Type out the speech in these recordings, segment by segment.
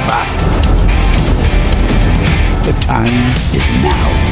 back. The time is now.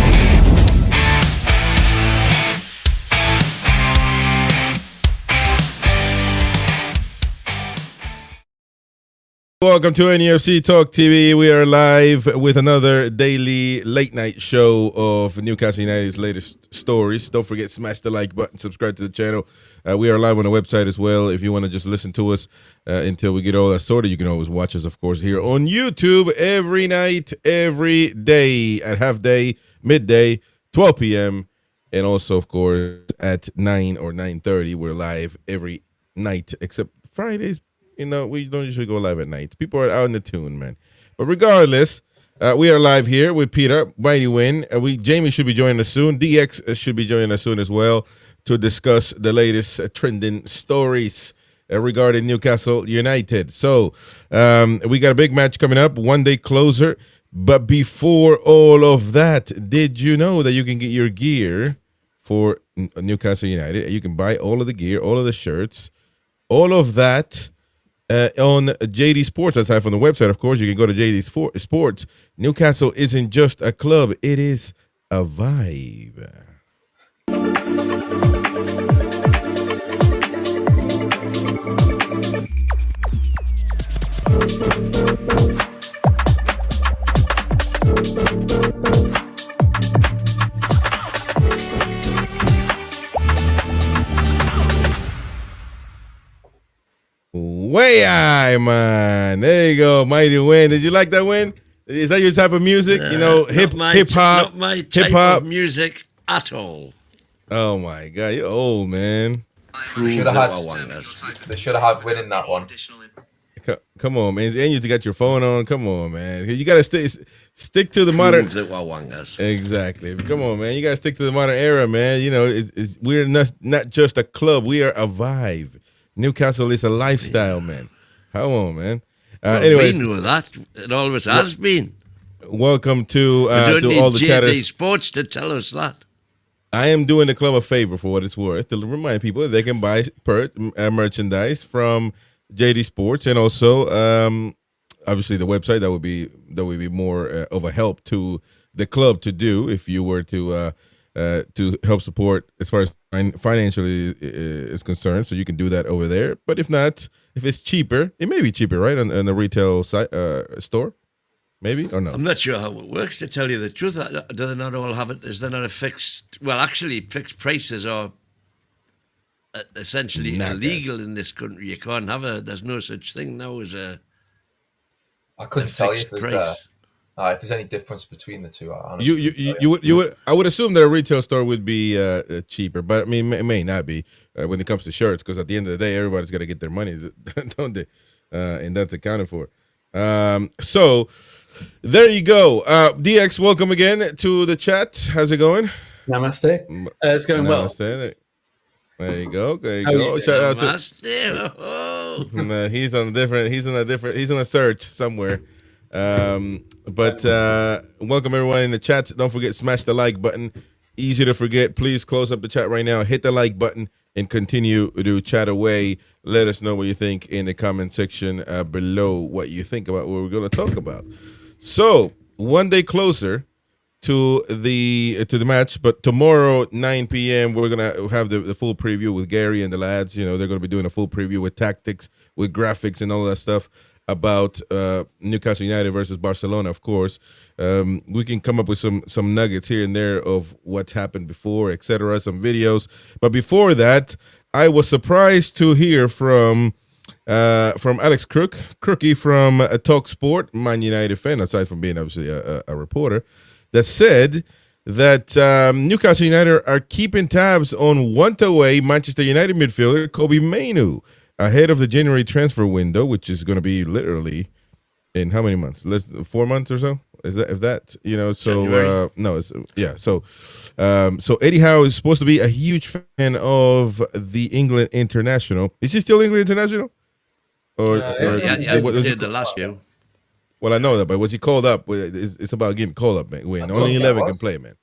Welcome to NUFC Talk TV. We are live with another daily late night show of Newcastle United's latest stories. Don't forget, smash the like button, subscribe to the channel. We are live on the website as well. If you want to just listen to us until we get all that sorted, you can always watch us, of course, here on YouTube every night, every day at half day, midday, 12 p.m. And also, of course, at 9 or 9:30. We're live every night except Fridays. You know, we don't usually go live at night. People are out in the tune, man. But regardless, we are live here with Peter, Mighty Win. Jamie should be joining us soon. DX should be joining us soon as well to discuss the latest trending stories regarding Newcastle United. So we got a big match coming up, one day closer. But before all of that, did you know that you can get your gear for Newcastle United? You can buy all of the gear, all of the shirts, all of that on JD Sports. Aside from the website, of course, you can go to JD Sports. Newcastle isn't just a club, it is a vibe. Way high, man. There you go, Mighty Win. Did you like that win? Is that your type of music? You know, hip hop. Not my type of music at all. Oh my God, you're old, man. They should have had Win in that one. Come on, man. And you got your phone on. Come on, man. You gotta stick to the modern. Exactly. Come on, man. You gotta stick to the modern era, man. You know, we're not just a club. We are a vibe. Newcastle is a lifestyle, man. Come on, man. Anyways, we know that. It always has been. Welcome to all the chatters. JD Sports to tell us that. I am doing the club a favor for what it's worth to remind people that they can buy merchandise from JD Sports, and also obviously the website. That would be more of a help to the club to do if you were to help support as far as financially is concerned. So you can do that over there. But if not, if it's cheaper, it may be cheaper, right, on the retail site store, maybe, or no? I'm not sure how it works, to tell you the truth. Do they not all have it? Is there not a fixed? Well, actually, fixed prices are essentially illegal in this country. You can't have there's no such thing now as a. I couldn't tell you if there's any difference between the two. I would assume that a retail store would be cheaper, but I mean, it may not be when it comes to shirts, because at the end of the day, everybody's got to get their money, don't they? And that's accounted for. So there you go. DX, welcome again to the chat. How's it going? Namaste. It's going well. There you go. There you go. Shout out to. He's on a search somewhere. But welcome everyone in the chat. Don't forget, smash the like button. Easy to forget. Please close up the chat right now. Hit the like button and continue to chat away. Let us know what you think in the comment section below, what you think about what we're going to talk about. So, one day closer to the match, but tomorrow 9 p.m. we're gonna have the full preview with Gary and the lads. You know, they're gonna be doing a full preview with tactics, with graphics, and all that stuff about Newcastle United versus Barcelona. Of course, we can come up with some nuggets here and there of what's happened before, etc. Some videos, but before that, I was surprised to hear from Alex Crookie from Talk Sport, Man United fan, aside from being obviously a reporter, that said that Newcastle United are keeping tabs on one-away Manchester United midfielder Kobe Mainoo ahead of the January transfer window, which is going to be literally in how many months? 4 months or so? Is that, if that, you know? So no, it's yeah. So Eddie Howe is supposed to be a huge fan of the England international. Is he still England international? Yeah, the last year. Well, I know that, but was he called up? It's about getting called up, man. Wait, only 11 can play, man.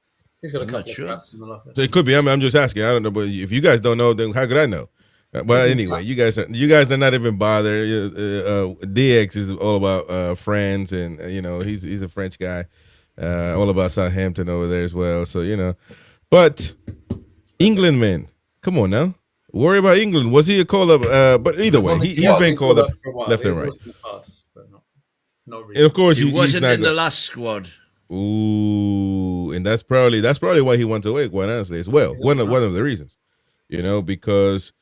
He's got a couple of cracks in the locker. So it could be. I'm just asking. I don't know, but if you guys don't know, then how could I know? But anyway, you guys are not even bothered. DX is all about France, and he's a French guy, all about Southampton over there as well. So but England, man, come on now, worry about England. Was he a call up? But either way, he's been called up left and right. Not really. And of course, he wasn't in the last squad. Ooh, and that's probably why he went away. Quite honestly, as well, one of the reasons, because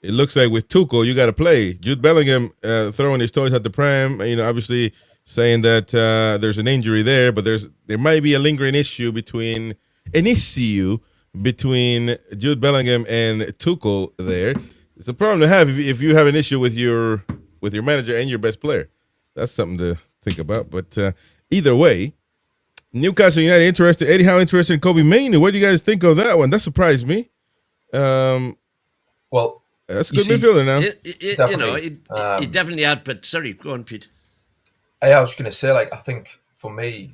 it looks like with Tuchel, you got to play. Jude Bellingham throwing his toys at the pram, obviously saying that there's an injury there, but there might be a lingering issue between Jude Bellingham and Tuchel there. It's a problem to have if you have an issue with your manager and your best player. That's something to think about. But either way, Newcastle United interested. Eddie Howe interested in Kobbie Mainoo. What do you guys think of that one? That surprised me. Well, that's a good midfielder now. He definitely had. But sorry, go on, Pete. I was going to say, I think for me,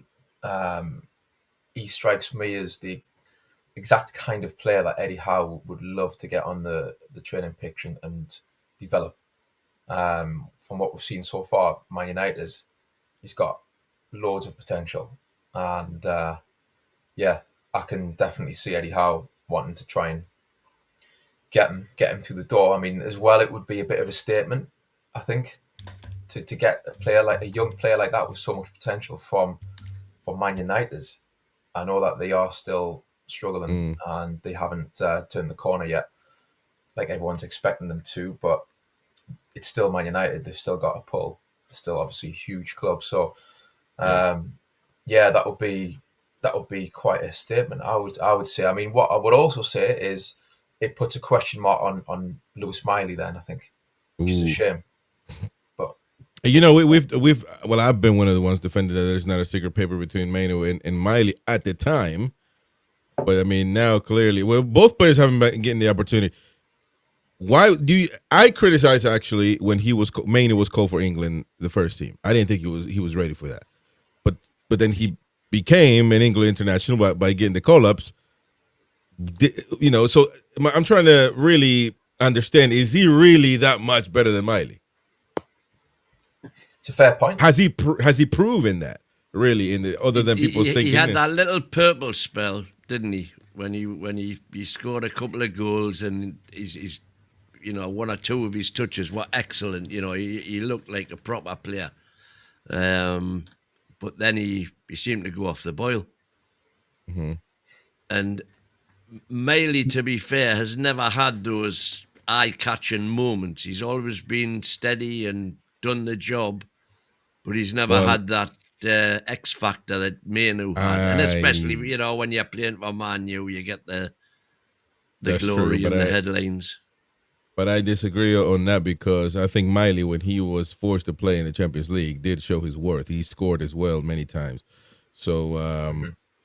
he strikes me as the exact kind of player that Eddie Howe would love to get on the training pitch and develop. From what we've seen so far, Man United, he's got loads of potential, and I can definitely see Eddie Howe wanting to try and get him through the door. I mean, as well, it would be a bit of a statement, I think, to get a young player like that with so much potential from Man United. I know that they are still struggling and they haven't turned the corner yet, like everyone's expecting them to, but it's still Man United. They've still got a pull. They're still obviously a huge club. So, that would be quite a statement. I would say. I mean, what I would also say is it puts a question mark on Lewis Miley. Then I think, which is a shame. But I've been one of the ones defended that there's not a secret paper between Mainoo and Miley at the time. But I mean, now clearly, both players haven't been getting the opportunity. Why do you? I criticize actually when Mainoo was called for England, the first team. I didn't think he was ready for that, but then he became an England international by getting the call ups. So I'm trying to really understand: is he really that much better than Miley? It's a fair point. Has he proven that really other than people thinking? He had that little purple spell, didn't he? When he scored a couple of goals and he's one or two of his touches were excellent. He looked like a proper player. But then he seemed to go off the boil. Mm-hmm. And Miley, to be fair, has never had those eye-catching moments. He's always been steady and done the job, but he's never had that X factor that Mainoo had. And especially, when you're playing for Man U, you get the glory and the headlines. But I disagree on that because I think Miley, when he was forced to play in the Champions League, did show his worth. He scored as well many times. So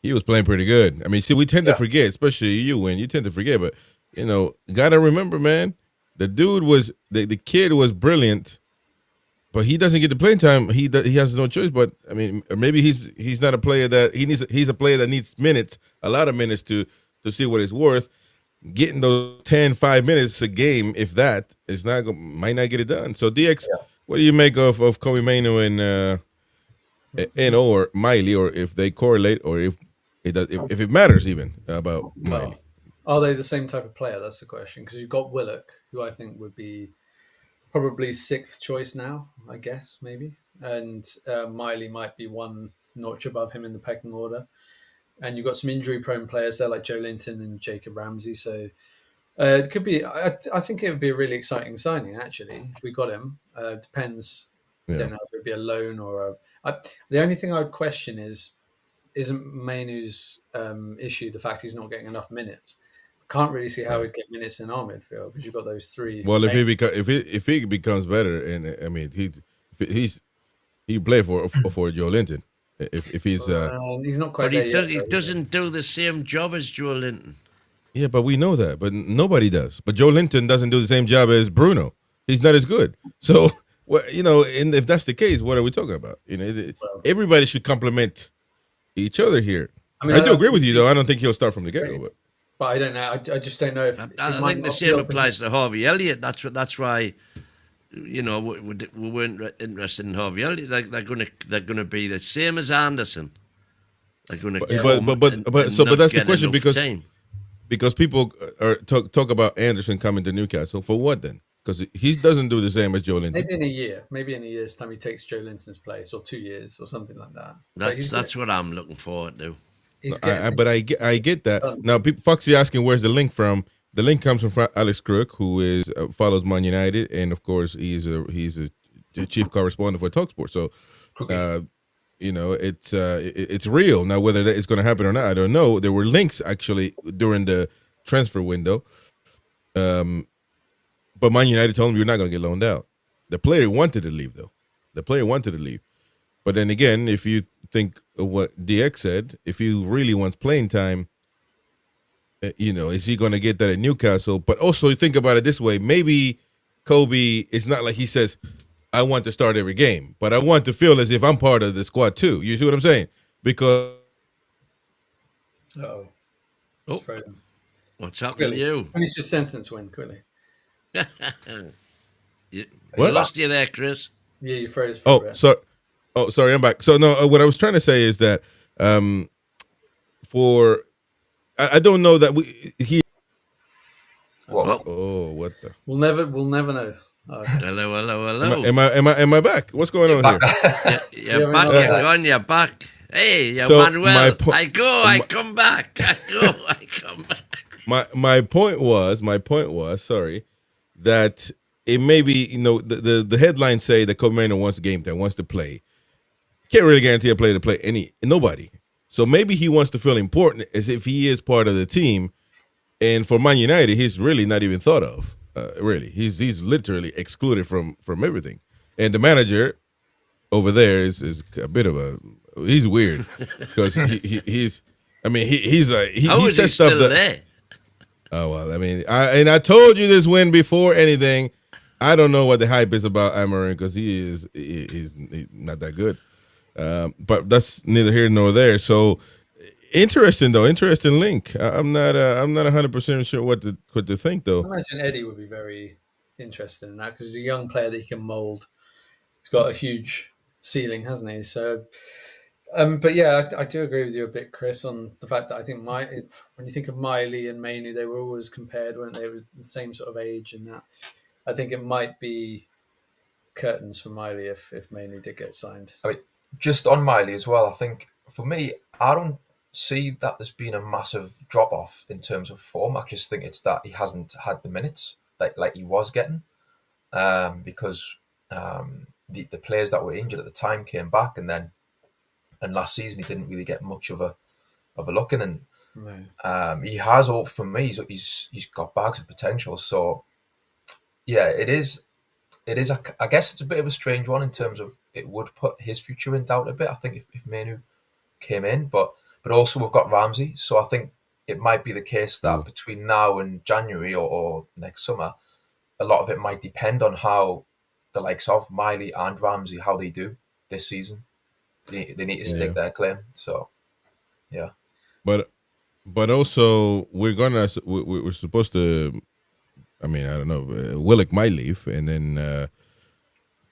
he was playing pretty good. I mean, see, we tend to forget, especially you tend to forget. But, got to remember, man, the dude was, the kid was brilliant, but he doesn't get the playing time. He has no choice. But, I mean, maybe he's not a player that, he's a player that needs minutes, a lot of minutes to see what it's worth. Getting those 5 minutes a game, if that, might not get it done. So DX, what do you make of Kobbie Mainoo and or Miley, or if they correlate, or if it matters even about Miley? Are they the same type of player? That's the question. Because you've got Willock, who I think would be probably 6th choice now, I guess, maybe, and Miley might be one notch above him in the pecking order. And you've got some injury-prone players there like Joe Linton and Jacob Ramsey. So it could be. I think it would be a really exciting signing, actually, if we got him. Depends. I don't know if it would be a loan or the only thing I would question isn't Mainoo's issue the fact he's not getting enough minutes. Can't really see how he'd get minutes in our midfield because you've got those three. Well, if he becomes better, and I mean he play for Joe Linton. If he's not quite. But he doesn't do the same job as Joe Linton. Yeah, but we know that. But nobody does. But Joe Linton doesn't do the same job as Bruno. He's not as good. So, and if that's the case, what are we talking about? Everybody should complement each other here. I do agree with you, though. I don't think he'll start from the get-go. But But I don't know. I just don't know if I think the same applies to Harvey Elliott. That's why, you know, we weren't interested in Harvey Elliott. Like they're gonna be the same as Anderson. They're gonna but that's the question because people are talk about Anderson coming to Newcastle for what then? Because he doesn't do the same as Joe Linton. Maybe in a year's time he takes Joe Linton's place, or 2 years, or something like that. That's what I'm looking forward to. But I get that. Now, Foxy asking where's the link from. The link comes from Alex Crook, who is follows Man United, and of course he's a chief correspondent for TalkSport. So, you know, it's real. Now, whether that is going to happen or not, I don't know. There were links actually during the transfer window, but Man United told him you're not going to get loaned out. The player wanted to leave, though. But then again, if you think of what DX said, if he really wants playing time, you know, is he going to get that at Newcastle? But also, you think about it this way: maybe Kobe, it's not like he says, "I want to start every game," but I want to feel as if I'm part of the squad too. You see what I'm saying? Because what's happening to you? Finish your sentence, Win, quickly. What? Lost you there, Chris? Yeah, you froze. Sorry, I'm back. So no, what I was trying to say is that I don't know that What? Oh, what the? We'll never know. Hello. Am I back? What's going on here? You're back. You're gone. You're back. Hey, Manuel. I come back. I come back. My point was, sorry, that it may be, you know, the headlines say that Kobe Mainoo wants game time, wants to play. Can't really guarantee a player to play nobody. So maybe he wants to feel important as if he is part of the team. And for Man United, he's really not even thought of. Really, he's literally excluded from everything. And the manager over there is a bit of he's weird because he says stuff that. Oh well, I mean, I told you this win before anything. I don't know what the hype is about Amarin because he's not that good. But that's neither here nor there. So interesting link. I'm not 100% sure what to think though. I imagine Eddie would be very interested in that because he's a young player that he can mould. He's got a huge ceiling, hasn't he? So, but yeah, I do agree with you a bit, Chris, on the fact that I think when you think of Miley and Mainoo, they were always compared, weren't they? It was the same sort of age and that. I think it might be curtains for Miley if Mainoo did get signed. I mean, just on Miley as well, I think for me, I don't see that there's been a massive drop off in terms of form. I just think it's that he hasn't had the minutes like he was getting, because the players that were injured at the time came back, and last season he didn't really get much of a look in. And No. he has all for me. He's got bags of potential. So yeah, it is. I guess it's a bit of a strange one in terms of it would put his future in doubt a bit. I think if Mainoo came in, but also we've got Ramsey, so I think it might be the case that between now and January or next summer, a lot of it might depend on how the likes of Miley and Ramsey, how they do this season. They need to stick their claim. So yeah, but also we're supposed to. I mean, I don't know. Willock might leave, and then,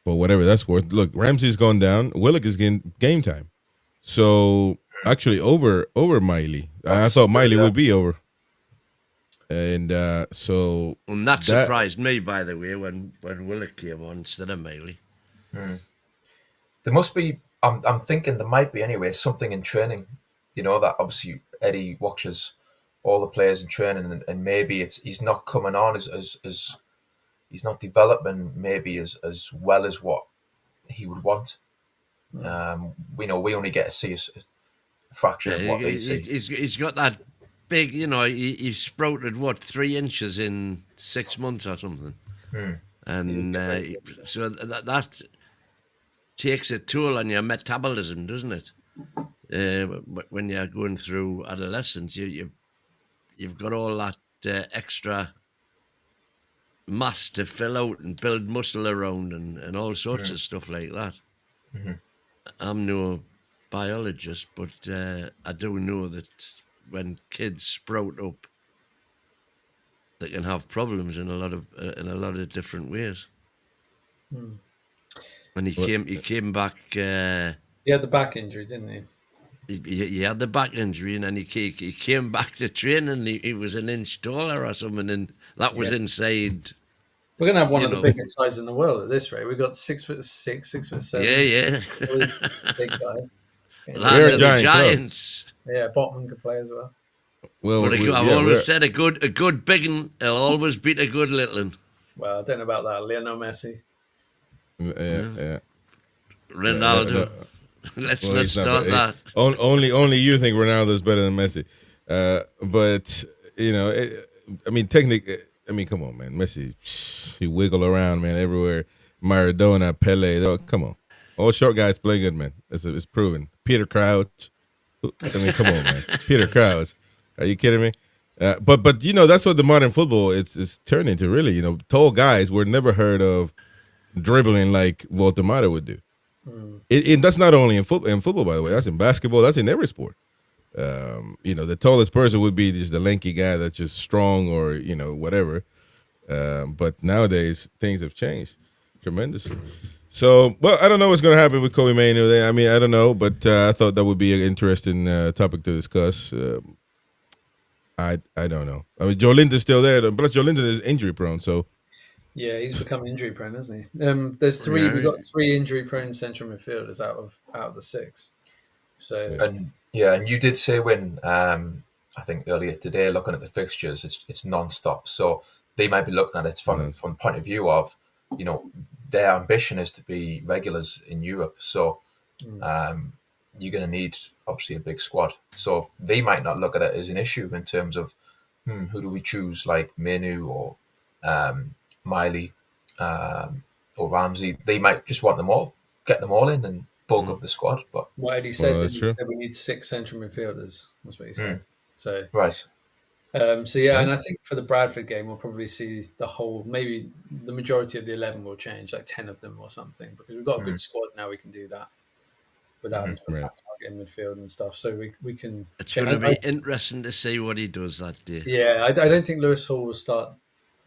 but whatever that's worth. Look, Ramsey's gone down. Willock is getting game time, so actually over Miley. I thought Miley would be over, and so. And that surprised me, by the way, when Willock came on instead of Miley. There must be. I'm thinking there might be anyway something in training. You know that obviously Eddie watches all the players in training, and maybe he's not coming on as he's not developing maybe as well as what he would want. We only get to see a fraction of what they see. He's got that big, he sprouted 3 inches in 6 months or something, and so that takes a toll on your metabolism, doesn't it? When you're going through adolescence, you've got all that extra mass to fill out and build muscle around and all sorts of stuff like that. I'm no biologist, but I do know that when kids sprout up that can have problems in a lot of different ways. And he came back. He had the back injury, didn't he? He had the back injury, and then he came back to train, and he was an inch taller or something, and that was inside. We're gonna have one of the biggest sides in the world at this rate. We've got 6'6", 6'7". Yeah. Big guy. Land of the Giants. Yeah, Botman could play as well. Well, but I've always said a good big one will always beat a good little one. Well, I don't know about that. Lionel Messi. Yeah. Ronaldo. Let's not start that. Only you think Ronaldo's better than Messi. But, come on, man. Messi, he wiggle around, man, everywhere. Maradona, Pele, come on. All short guys play good, man. It's proven. Peter Crouch. Come on, man. Peter Crouch. Are you kidding me? But that's what the modern football it's turned into, really. Tall guys were never heard of dribbling like Walter Mata would do. That's not only in football, by the way. That's in basketball. That's in every sport. The tallest person would be just the lanky guy that's just strong or, whatever. But nowadays, things have changed tremendously. So, well, I don't know what's going to happen with Kobe Mainoo. I mean, I don't know, but I thought that would be an interesting topic to discuss. I don't know. I mean, Joe Linton's still there, but Joe Linton is injury prone, so. Yeah, he's become injury prone, hasn't he? There's three. Yeah. We've got 3 injury prone central midfielders out of the 6. So and you did say when I think earlier today, looking at the fixtures, it's non-stop. So they might be looking at it from the point of view of, their ambition is to be regulars in Europe. So you're going to need obviously a big squad. So they might not look at it as an issue in terms of who do we choose, like Mainoo or Miley or Ramsey. They might just want them all, get them all in and bulk up the squad. But what Eddie said, he said we need 6 central midfielders. That's what he said. So right. And I think for the Bradford game, we'll probably see maybe the majority of the 11 will change, like 10 of them or something, because we've got a good squad now. We can do that without target in midfield and stuff. So we can. It's going to be interesting to see what he does that day. Yeah, I don't think Lewis Hall will start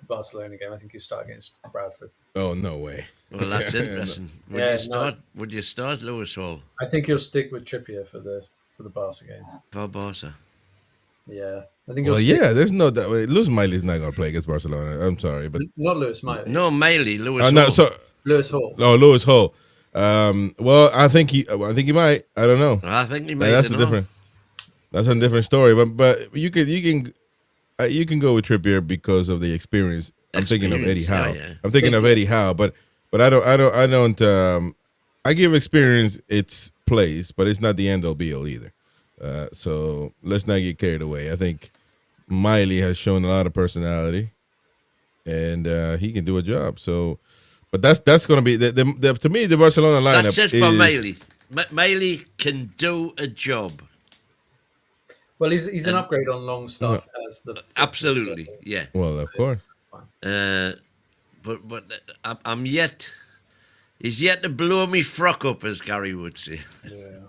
the Barcelona game. I think he'll start against Bradford. Oh, no way. Well, that's interesting. Would you start Lewis Hall? I think he'll stick with Trippier for the Barca game. For Barca. Yeah, I think. There's no doubt. Lewis Miley's not going to play against Barcelona. I'm sorry, but not Lewis Miley. No, Lewis Hall. No, so Lewis Hall. Oh, Lewis Hall. Well, I think he might. I don't know. I think he might. That's a different story. But you can go with Trippier because of the experience. I'm thinking of Eddie Howe. Yeah. I'm thinking of Eddie Howe, but I don't. I give experience its place, but it's not the end all be all either. So let's not get carried away. I think Miley has shown a lot of personality, and he can do a job. So, but that's going to be to me the Barcelona lineup. That's it for Miley. Miley can do a job. Well, he's an upgrade on Longstaff as the absolutely yeah. Well, of course. But he's yet to blow me frock up, as Gary would say. Yeah.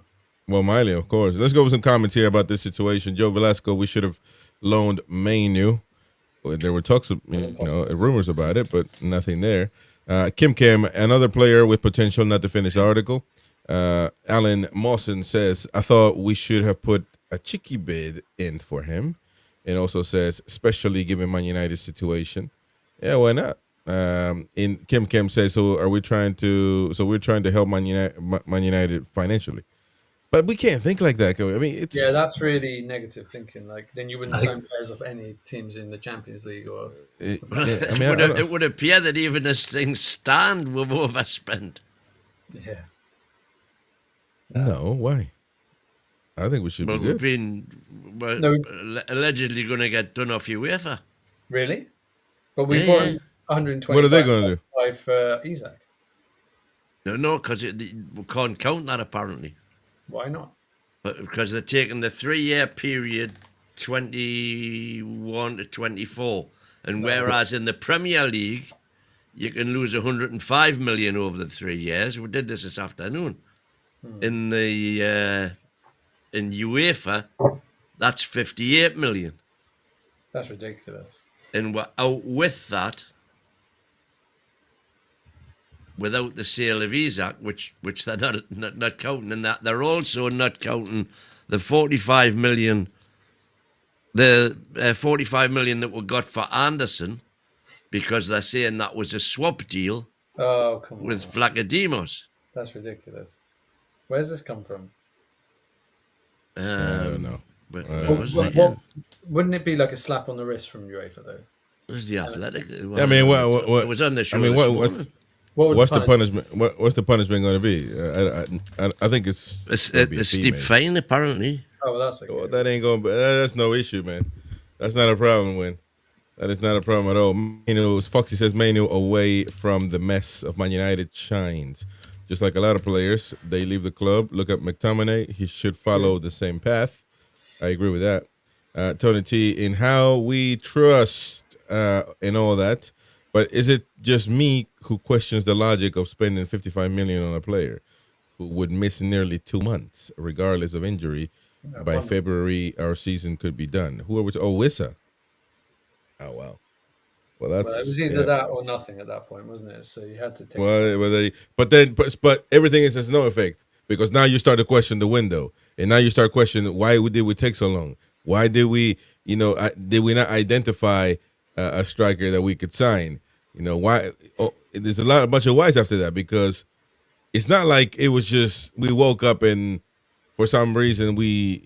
Well, Miley, of course. Let's go with some comments here about this situation. Joe Velasco, we should have loaned Mainoo. There were talks, rumors about it, but nothing there. Kim, another player with potential, not to finish the article. Alan Mawson says, I thought we should have put a cheeky bid in for him. And also says, especially given Man United's situation. Yeah, why not? In Kim says, we're trying to help Man United financially. But we can't think like that, can we? I mean, that's really negative thinking. Like, then you wouldn't sign players of any teams in the Champions League, or it would appear that even as things stand, we've overspent. Yeah. No, why? I think we should be good. We've been allegedly going to get done off UEFA. Really? But we bought 120. What are they going to do? For Isaac. No, because we can't count that apparently. Why not? Because they're taking the 3-year period, 21 to 24, and whereas in the Premier League you can lose 105 million over the 3 years. We did this afternoon. In the in UEFA, that's 58 million. That's ridiculous. and we're out with that without the sale of Isaac, which they're not counting, and that they're also not counting the 45 million. The 45 million that we got for Anderson, because they're saying that was a swap deal with Vlachodimos. That's ridiculous. Where's this come from? I don't know. But wouldn't it be like a slap on the wrist from UEFA though? It was the Athletic. I mean, what it was on the show. I mean, what's the punishment? What's the punishment going to be? I think it's a steep fine, apparently. Oh, well, that's okay. Well, that ain't going. That's no issue, man. That's not a problem, Win. That is not a problem at all. Foxy says Mainoo away from the mess of Man United shines. Just like a lot of players, they leave the club. Look at McTominay. He should follow the same path. I agree with that. Tony T, in how we trust and all that. But is it just me who questions the logic of spending 55 million on a player who would miss nearly 2 months, regardless of injury? By February, our season could be done. Who are we? Wissa. Oh, wow. Well, that's it was either that or nothing at that point, wasn't it? So you had to take. But everything is no effect, because now you start to question the window, and now you start questioning why did we take so long? Why did we, did we not identify a striker that we could sign? Why? Oh, there's a bunch of whys after that, because it's not like it was just we woke up and for some reason we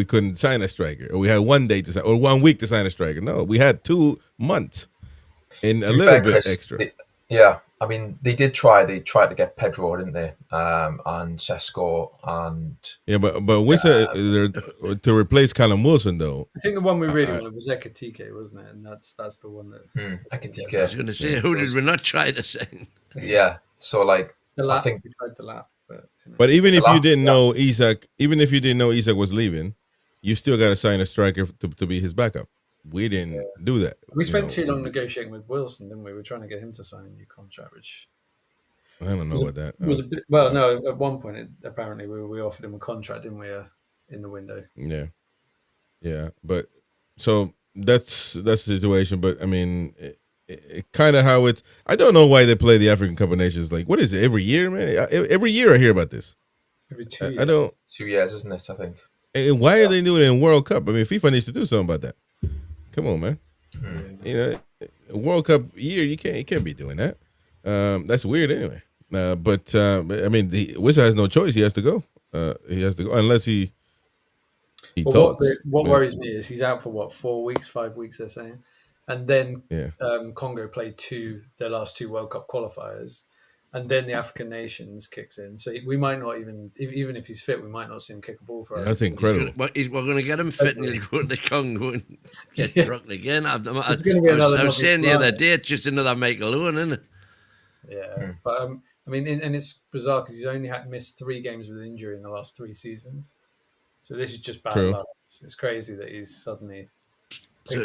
couldn't sign a striker, or we had 1 day to sign, or 1 week to sign a striker. No, we had 2 months and a little bit extra. I mean, they did try. They tried to get Pedro, didn't they? And Sesko and but Wissa to replace Callum Wilson though. I think the one we really wanted was Ekatike, wasn't it? And that's the one that Ekatike. I was going to say, who did we not try to sign? Yeah, so like I think we tried the lap. But even if you didn't know Isak, was leaving, you still got to sign a striker to be his backup. We didn't do that. We spent too long negotiating with Wilson, didn't we? We were trying to get him to sign a new contract, which I don't know about that. It was a bit, well, no. At one point, apparently, we offered him a contract, didn't we? In the window. Yeah. But so that's the situation. But I mean, it kind of how it's. I don't know why they play the African Cup of Nations. Like, what is it? Every year, man. Every year I hear about this. Every 2 years. I don't. 2 years, isn't it? I think. And why are they doing it in World Cup? I mean, FIFA needs to do something about that. Come on, man. World Cup year, you can't be doing that. That's weird anyway. But I mean, the Wizard has no choice. He has to go. Unless he talks. What worries me is he's out for 4 weeks, 5 weeks. They're saying, and then Congo played their last 2 World Cup qualifiers. And then the African Nations kicks in, so we might not even if he's fit, we might not see him kick a ball for us. That's incredible. We're going to get him fit, and he'll go to Congo and get drunk again. I was saying the other day, it's just another Michael Owen, isn't it? Yeah, but I mean, and it's bizarre because he's only missed 3 games with injury in the last 3 seasons. So this is just bad luck. It's crazy that he's suddenly.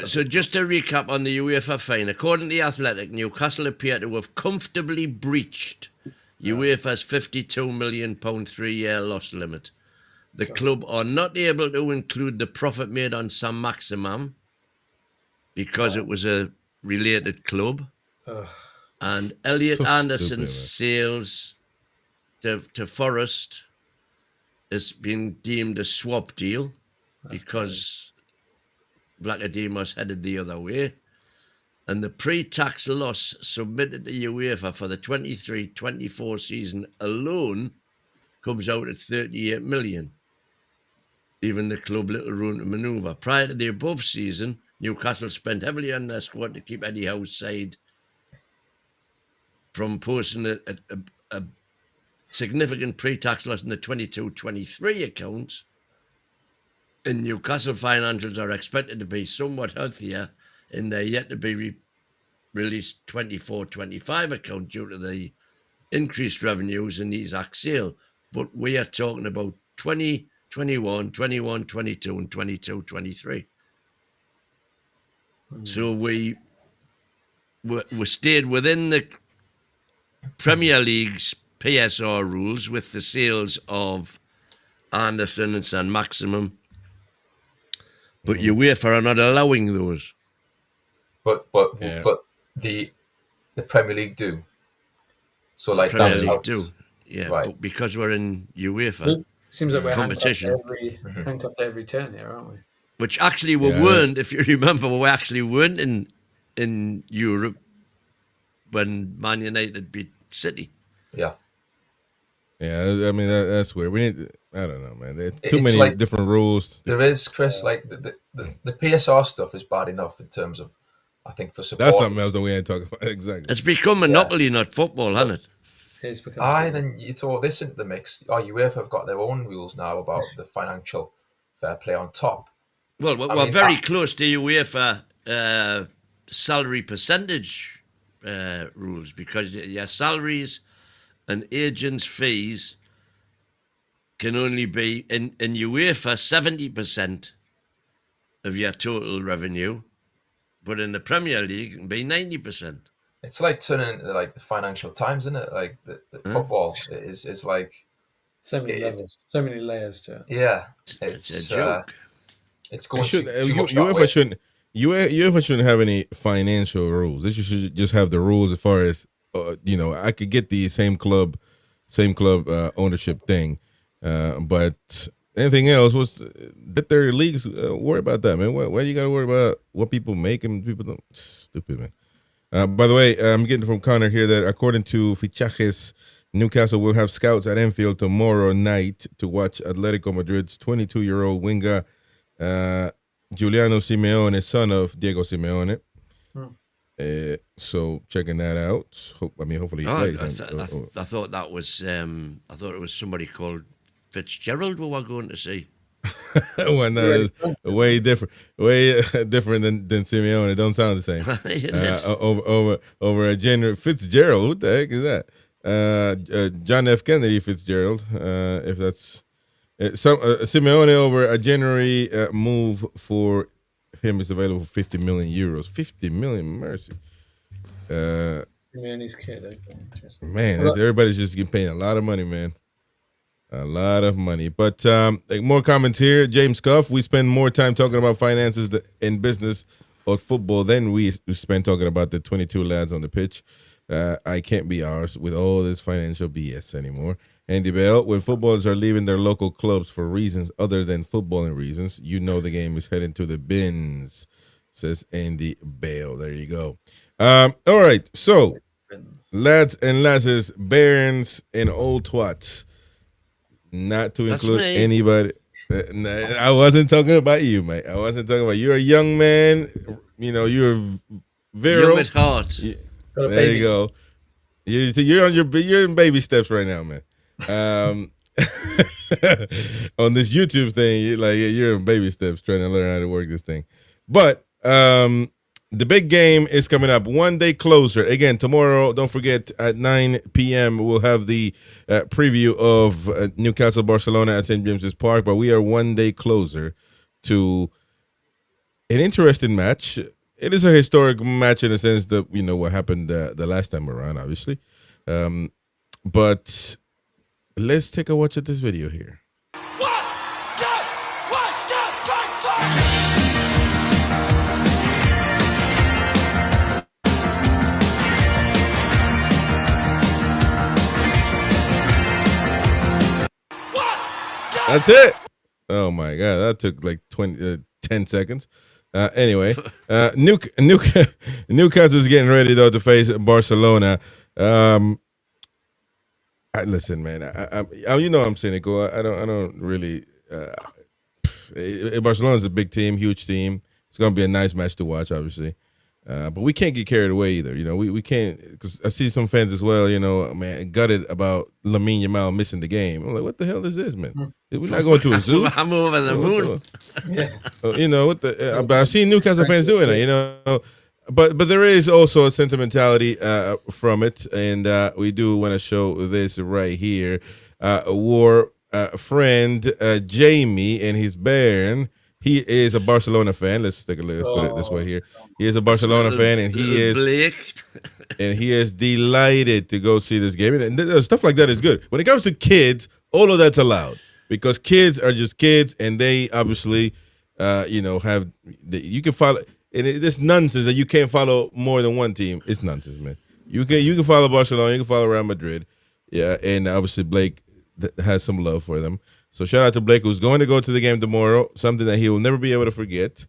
So just to recap on the UEFA fine, according to The Athletic, Newcastle appear to have comfortably breached UEFA's £52 million 3-year loss limit. The club are not able to include the profit made on Sam Maximum because it was a related club. And Elliot Anderson's sales to Forest has been deemed a swap deal because Vlachodimos headed the other way, and the pre-tax loss submitted to UEFA for the 23-24 season alone comes out at 38 million, leaving the club little room to manoeuvre. Prior to the above season, Newcastle spent heavily on their squad to keep Eddie Howe's side from posting a significant pre-tax loss in the 22-23 accounts. And Newcastle financials are expected to be somewhat healthier in their yet-to-be released 24-25 account due to the increased revenues in Isaac sale. But we are talking about 20-21, 21-22, and 22-23. So we stayed within the Premier League's PSR rules with the sales of Anderson and San Maximum. But UEFA are not allowing those. but Yeah. the Premier League do. So like Premier that's League out. do. Yeah, Right. but because we're in UEFA, It seems like we're competition. handcuffed to every turn here, aren't we? which actually we Yeah. weren't, if you remember, we actually weren't in Europe when Man United beat City. Yeah. Yeah, I mean that's weird. We need. I don't know, man. There's too It's many like- different rules. There is, Chris, like the PSR stuff is bad enough in terms of, I think, for support. That's something else that we ain't talking about. Exactly. It's become monopoly, not football, hasn't it? It's become Aye, silly. then you throw this into the mix. UEFA have got their own rules now about the financial fair play on top. Well, we're mean, very close to UEFA salary percentage rules, because your salaries and agents' fees can only be in UEFA 70% of your total revenue, but in the Premier League it can be 90%. It's like turning into like the Financial Times, isn't it? Like the football is like, So many levels, so many layers to it. yeah, It's a joke. It's going Should, too much that UEFA way. shouldn't. UEFA shouldn't have any financial rules. They should just have the rules as far as I could get the same club ownership thing, but anything else was that their leagues worry about that, man. Why you gotta worry about what people make and people don't? Stupid, man. By the way, I'm getting from Connor here that according to Fichajes, Newcastle will have scouts at Anfield tomorrow night to watch Atletico Madrid's 22-year-old winger Giuliano Simeone, son of Diego Simeone. So checking that out. Hopefully he plays. I thought that was I thought it was somebody called Fitzgerald we were going to see. Well, no, it's way different than Simeone. It don't sound the same. Over a January Fitzgerald. What the heck is that? John F. Kennedy Fitzgerald. If that's Simeone over a January move for him is available for 50 million euros. 50 million, mercy. Simeone's kid. Okay, interesting. Man, everybody's just getting paid a lot of money, man. A lot of money. But more comments here. James Cuff, we spend more time talking about finances in business or football than we spend talking about the 22 lads on the pitch. I can't be ours with all this financial BS anymore. Andy Bell, when footballers are leaving their local clubs for reasons other than footballing reasons, you know the game is heading to the bins, says Andy Bell. There you go. All right. So, lads and lasses, barons and old twats. Not to include anybody. I wasn't talking about you, mate. I wasn't talking about you. You're a young man. You're virile. Young at heart. There you go. You're in baby steps right now, man. On this YouTube thing, you're in baby steps trying to learn how to work this thing. But the big game is coming up. One day closer. Again, tomorrow, don't forget, at 9 p.m., we'll have the preview of Newcastle Barcelona at St. James's Park. But we are one day closer to an interesting match. It is a historic match in the sense that, what happened the last time around, obviously. But let's take a watch at this video here. That's it. Oh my God, that took like 10 seconds. Anyway, Newcastle is getting ready though to face Barcelona. Listen, man. I'm cynical. I don't really. Barcelona's a big team, huge team. It's gonna be a nice match to watch, obviously. But we can't get carried away either. We can't, because I see some fans as well, man, gutted about Lamine Yamal missing the game. I'm like, what the hell is this, man? We're not going to a zoo. I'm over the moon. But I've seen Newcastle fans doing it, But there is also a sentimentality from it, and we do want to show this right here. Our friend Jamie and his baron. He is a Barcelona fan. Let's put it this way here. He is a Barcelona fan, and he is delighted to go see this game. And stuff like that is good. When it comes to kids, all of that's allowed because kids are just kids, and they obviously, you can follow. This nonsense that you can't follow more than one team. It's nonsense, man. You can follow Barcelona, you can follow Real Madrid, yeah, and obviously Blake has some love for them. So shout out to Blake, who's going to go to the game tomorrow, something that he will never be able to forget.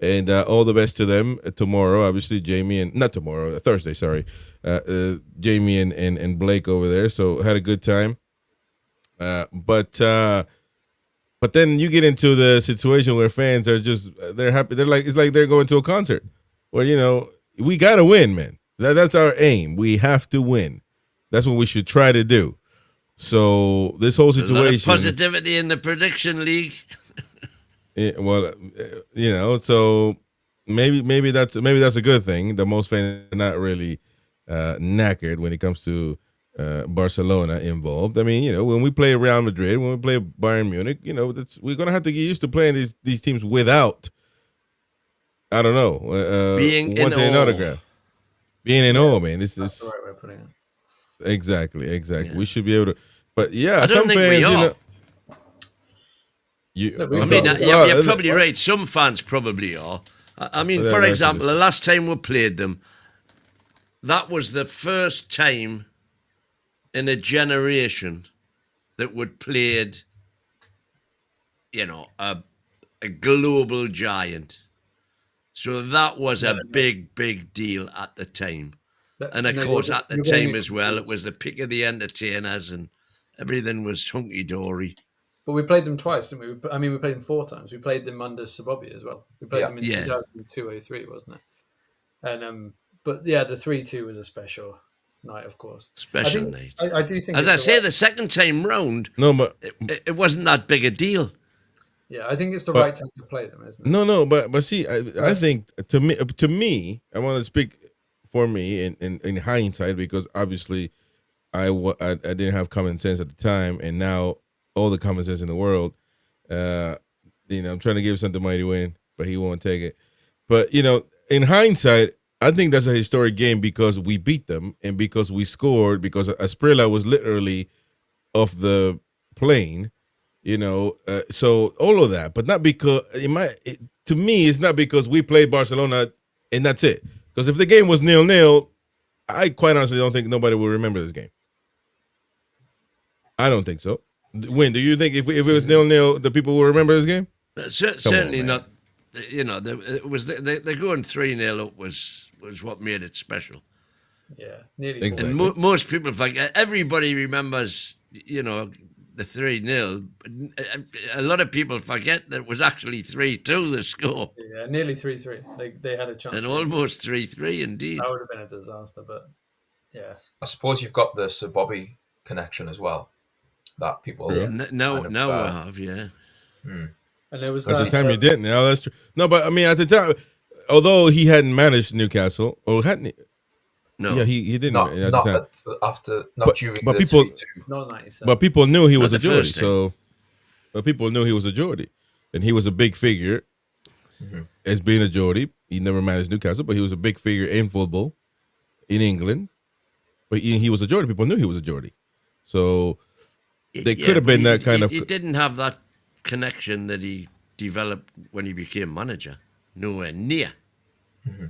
And all the best to them tomorrow. Obviously, Jamie and not tomorrow, Thursday. Sorry, Jamie and Blake over there. So had a good time. But then you get into the situation where fans are they're happy. It's like they're going to a concert where we gotta win, man. That's our aim. We have to win. That's what we should try to do. So this whole situation, a lot of positivity in the prediction league. Yeah, well, so maybe that's a good thing. The most fans are not really knackered when it comes to Barcelona involved. I mean, when we play Real Madrid, when we play Bayern Munich, we're gonna have to get used to playing these teams without, I don't know, being in an autograph, being in awe, man. This That's is the right way of putting it. exactly. Yeah. We should be able to, but yeah, I don't some think fans, we are. You you're probably right. Some fans probably are. I mean, for example, the last time we played them, that was the first time in a generation that we'd played, a global giant. So that was a big, big deal at the time. And of course, at the time as well, it was the pick of the entertainers and everything was hunky-dory. But we played them twice, didn't we? I mean, we played them 4 times. We played them under Sabobi as well. We played them in 2002-03, wasn't it? And but yeah, the 3-2 was a special night, of course. Special night. I do think, as I say, the second time round, but it wasn't that big a deal. Yeah, I think it's the right time to play them, isn't it? No, but see, I think to me, I want to speak for me in hindsight, because obviously I didn't have common sense at the time, and now all the common sense in the world. I'm trying to give something to Mighty Win, but he won't take it. But in hindsight, I think that's a historic game because we beat them and because we scored, because Asprilla was literally off the plane, so all of that, but not because to me, it's not because we played Barcelona and that's it. Because if the game was 0-0, I quite honestly don't think nobody will remember this game. I don't think so. Win, do you think if it was 0-0, the people will remember this game? Certainly not. It was the going 3-0 up was what made it special. Yeah, nearly. Exactly. And most people forget. Everybody remembers, the 3-0. A lot of people forget that it was actually 3-2 the score. Yeah, nearly 3-3. They had a chance. And almost 3-3 indeed. That would have been a disaster, but yeah. I suppose you've got the Sir Bobby connection as well. That people now we have, yeah. And there was the time you didn't. No, that's true. No, but I mean at the time, although he hadn't managed Newcastle, or hadn't he? No, yeah, he didn't. Not at the time. During but the people, 3-2. Not 97. But people knew he was a the Geordie. first time. But people knew he was a Geordie, and he was a big figure as being a Geordie. He never managed Newcastle, but he was a big figure in football in England. But he was a Geordie. People knew he was a Geordie, so they could have been that kind of. He didn't have that connection that he developed when he became manager. Nowhere near. Mm-hmm.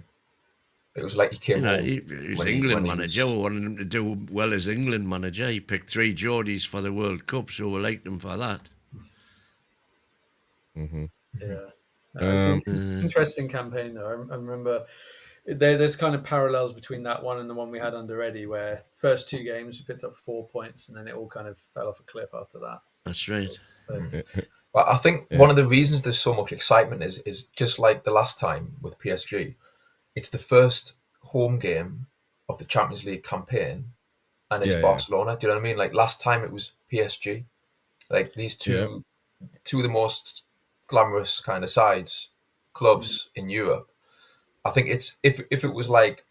It was like he came home. He was England manager. We wanted him to do well as England manager. He picked 3 Geordies for the World Cup, so we liked him for that. Mm-hmm. Yeah. It's an interesting campaign, though. I remember there's kind of parallels between that one and the one we had under Eddie, where first 2 games we picked up 4 points and then it all kind of fell off a cliff after that. That's right. So, Well, I think one of the reasons there's so much excitement is just like the last time with PSG. It's the first home game of the Champions League campaign, and it's Barcelona. Do you know what I mean? Like last time it was PSG. Like these two of the most glamorous kind of clubs in Europe. I think it's if it was like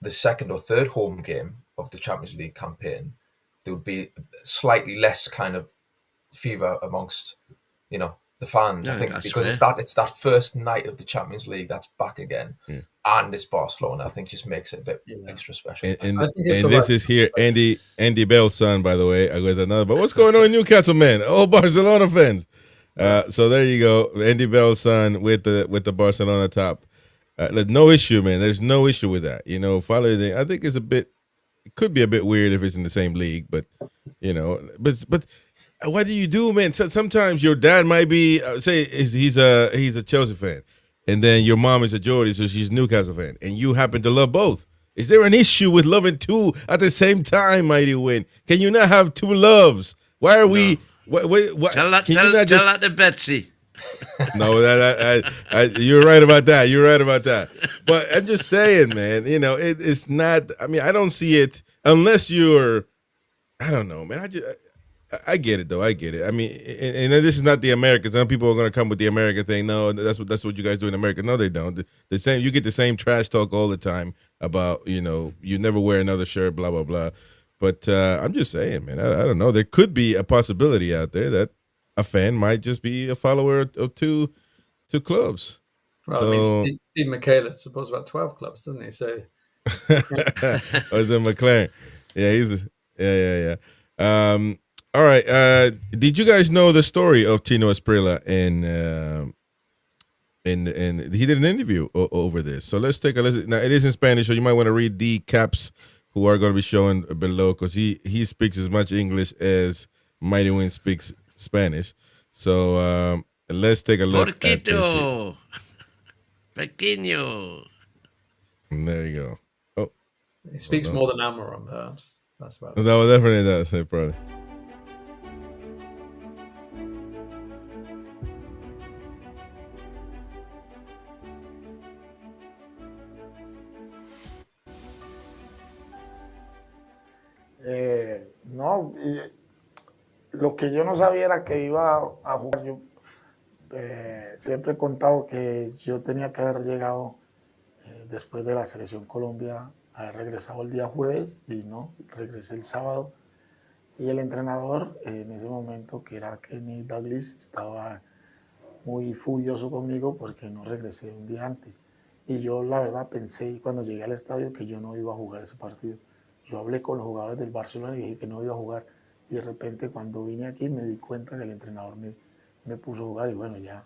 the second or third home game of the Champions League campaign, there would be slightly less kind of fever amongst the fans. I think because it's that first night of the Champions League that's back again, and it's Barcelona. I think just makes it a bit extra special. And this is here Andy Bell's son, by the way. I got another. But what's going on in Newcastle, man? Oh, Barcelona fans. So there you go, Andy Bell's son with the Barcelona top. No issue, man. There's no issue with that. Following. I think it's it could be a bit weird if it's in the same league, but but what do you do, man? So sometimes your dad might be say he's a Chelsea fan, and then your mom is a Geordie, so she's a Newcastle fan, and you happen to love both. Is there an issue with loving two at the same time, Mighty Win? Can you not have two loves? Why are we? What? Tell that to Betsy. No, you're right about that. You're right about that. But I'm just saying, man. It's not. I mean, I don't see it unless you're. I don't know, man. I get it though. I get it. I mean, and this is not the Americans. Some people are going to come with the American thing. No, that's what you guys do in America. No, they don't. The same. You get the same trash talk all the time about you never wear another shirt, blah blah blah. But I'm just saying, man. I don't know. There could be a possibility out there that a fan might just be a follower of two clubs. Well, so, I mean, Steve McCaleb supports about 12 clubs, doesn't he? So, was it McLaren? Yeah, yeah. All right. Did you guys know the story of Tino Asprilla? And he did an interview over this. So let's take a listen. Now it is in Spanish, so you might want to read the caps who are going to be showing below, because he speaks as much English as Mighty Win speaks Spanish. So let's take a look. Porquito. Pequeño. And there you go. Oh, he speaks more than Amaron, perhaps. That's about it. No, definitely does. Probably. No, lo que yo no sabía era que iba a jugar. Yo siempre he contado que yo tenía que haber llegado después de la Selección Colombia, haber regresado el día jueves, y no, regresé el sábado. Y el entrenador en ese momento, que era Kenny Douglas, estaba muy furioso conmigo porque no regresé un día antes. Y yo la verdad pensé cuando llegué al estadio que yo no iba a jugar ese partido. Yo hablé con los jugadores del Barcelona y dije que no iba a jugar. Y de repente cuando vine aquí me di cuenta que el entrenador me puso a jugar, y bueno, ya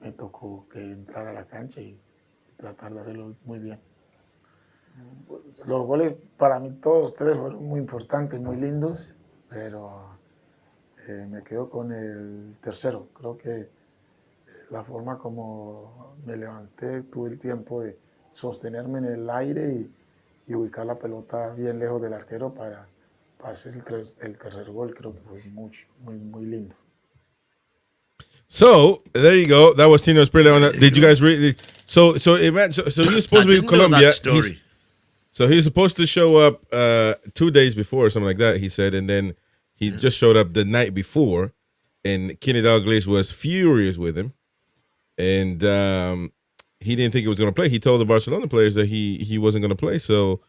me tocó que entrar a la cancha y tratar de hacerlo muy bien. Los goles para mí todos tres fueron muy importantes, muy lindos, pero me quedo con el tercero. Creo que la forma como me levanté, tuve el tiempo de sostenerme en el aire y ubicar la pelota bien lejos del arquero para hacer el tercer gol. Creo que fue muy lindo. So there you go. That was Tino Asprilla. Did you guys read? So you're supposed to be in Colombia. So he's supposed to show up 2 days before or something like that, he said, and then he just showed up the night before, and Kenny Dalglish was furious with him, and he didn't think he was going to play. He told the Barcelona players that he wasn't going to play. So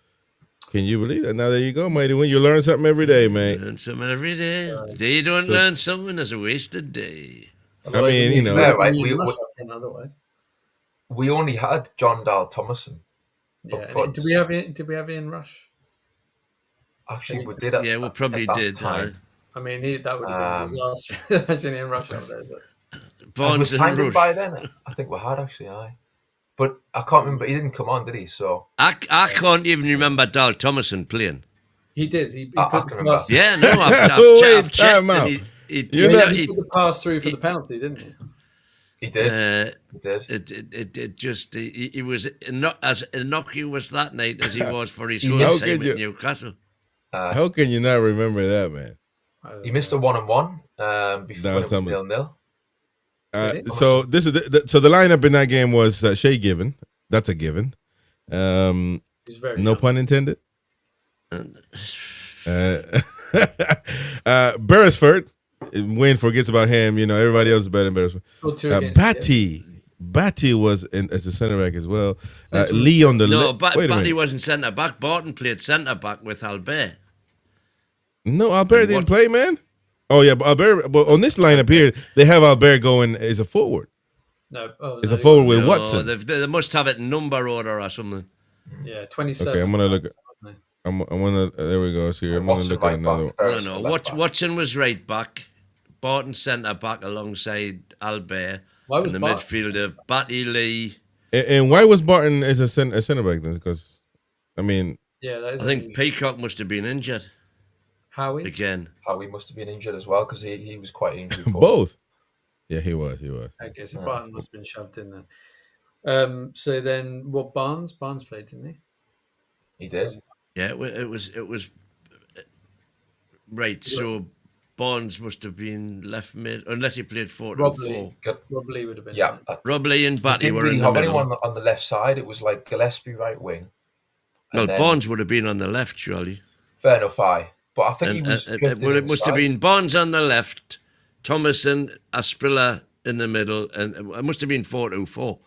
can you believe that? Now there you go, Mighty Win. You learn something every day, man. Learn something every day. Day you don't learn something, there's a wasted day. I mean, right? Otherwise, we only had John Dahl Thomason. Yeah. Did we have Ian Rush? Actually, we did. We probably did. Time. I mean, that would have been disastrous. Imagine Ian Rush out there. But we signed him by then. I think we had actually. But I can't remember. He didn't come on, did he? So I can't even remember Dahl Thomason playing. He did. He I can remember. Yeah, no, I've checked. He put the pass through for the penalty, didn't he? He did. He was not as innocuous that night as he was for his first time at Newcastle. How can you not remember that, man? He missed a 1-on-1 before it was 0-0. So this is so the lineup in that game was Shea Given. That's a given. He's very no young. pun intended. Beresford. Wayne forgets about him. Everybody else is better than Beresford. Batty was as a centre back as well. Lee on the left. No, Batty wasn't centre back. Barton played centre back with Albert. No, Albert didn't play, man. Oh yeah, but Albert. But on this lineup here, they have Albert going as a forward. No, as a forward with Watson. They must have it in number order or something. Yeah, 27. Okay, I'm gonna look. There we go. So I'm gonna look at another one. No. Watson was right back. Barton centre back alongside Albert. Why was in the Barton? midfielder, Batty, Lee, And why was Barton as a center back then? Because, I mean, Yeah, that is. I think Peacock must have been injured Howie. again. Howie must have been injured as well because he was quite injured. both. Yeah, he was. Okay, so Barton must have been shoved in then. So then, what Barnes played, didn't he? He did. Yeah, it was right. So Barnes must have been left mid, unless he played 4-4. Rob Lee would have been. Yeah, Rob Lee and Batty didn't were really in the have middle. anyone on the left side. It was like Gillespie right wing. Well, Barnes would have been on the left, surely. Fair enough, but I think he was drifting it must have inside. been Barnes on the left, Thomason, Asprilla in the middle, and it must have been 4-2-4.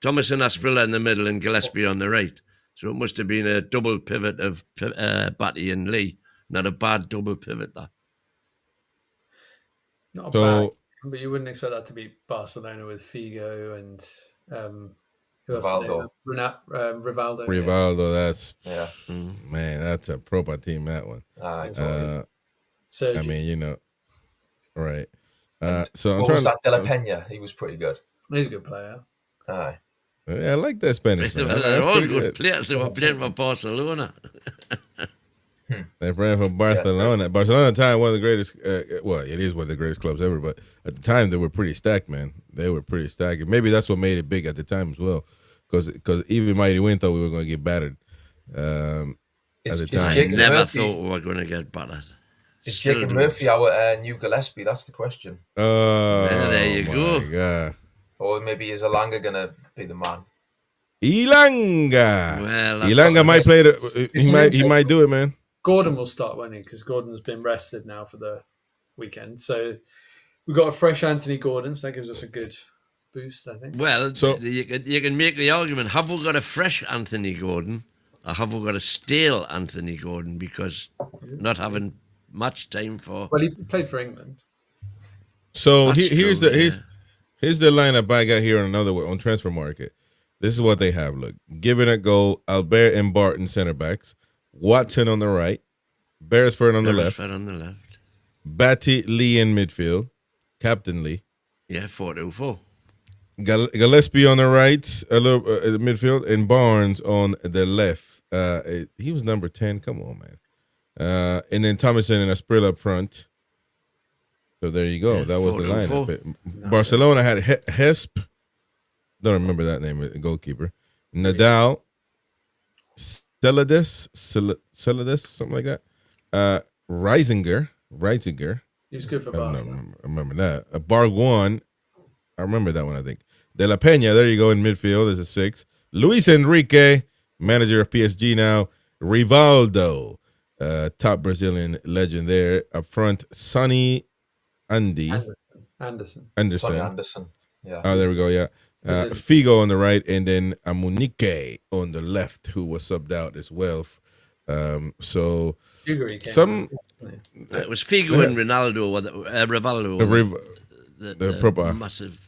Thomason, Asprilla in the middle, and Gillespie on the right. So it must have been a double pivot of Batty and Lee. Not a bad double pivot, that. Not a bad, but you wouldn't expect that to be Barcelona with Figo and Rivaldo. Rivaldo. Rivaldo, that's Yeah. man, that's a proper team. That one. So I mean, right. So I'm what trying. Was that De La Pena? He was pretty good. He's a good player. Aye. Yeah, I like that Spanish. Man. They're all good players. They were playing for Barcelona. They ran for Barcelona. Barcelona at the time, one of the greatest. Well, it is one of the greatest clubs ever. But at the time, they were pretty stacked, man. They were pretty stacked. And maybe that's what made it big at the time as well. Because even Mighty Win thought we were going to get battered. At the time, I never thought we were going to get battered. Is Jacob Murphy our new Gillespie? That's the question. There you go. God. Or maybe is Elanga going to be the man? Ilanga. Well, Ilanga might play. He might do it, man. Gordon will start, won't he? Because Gordon's been rested now for the weekend. So we've got a fresh Anthony Gordon, so that gives us a good boost, I think. Well, so you can make the argument, have we got a fresh Anthony Gordon or have we got a stale Anthony Gordon because not having much time for... Well, he played for England. So here's the lineup I got here on on Transfer Market. This is what they have. Look, give it a go. Albert and Barton center backs. Watson on the right. Beresford on the left. Batty, Lee in midfield. Captain Lee. Yeah, 4-4. Gillespie on the right, a little midfield, and Barnes on the left. He was number 10. Come on, man. And then Thomason and Asprilla up front. So there you go. Yeah, that was the lineup. Barcelona had Hesp. Don't remember that name. Goalkeeper. Nadal. Celades, something like that. Reisinger. He was good for Barcelona. I remember that. Barguan. I remember that one, I think. De La Pena, there you go, in midfield. There's a 6. Luis Enrique, manager of PSG now. Rivaldo, top Brazilian legend there. Up front, Sonny Anderson. Sonny Anderson. Yeah. Oh, there we go, yeah. Figo on the right, and then Amunike on the left, who was subbed out as well. So it was Figo and Ronaldo, Rivaldo. The proper massive.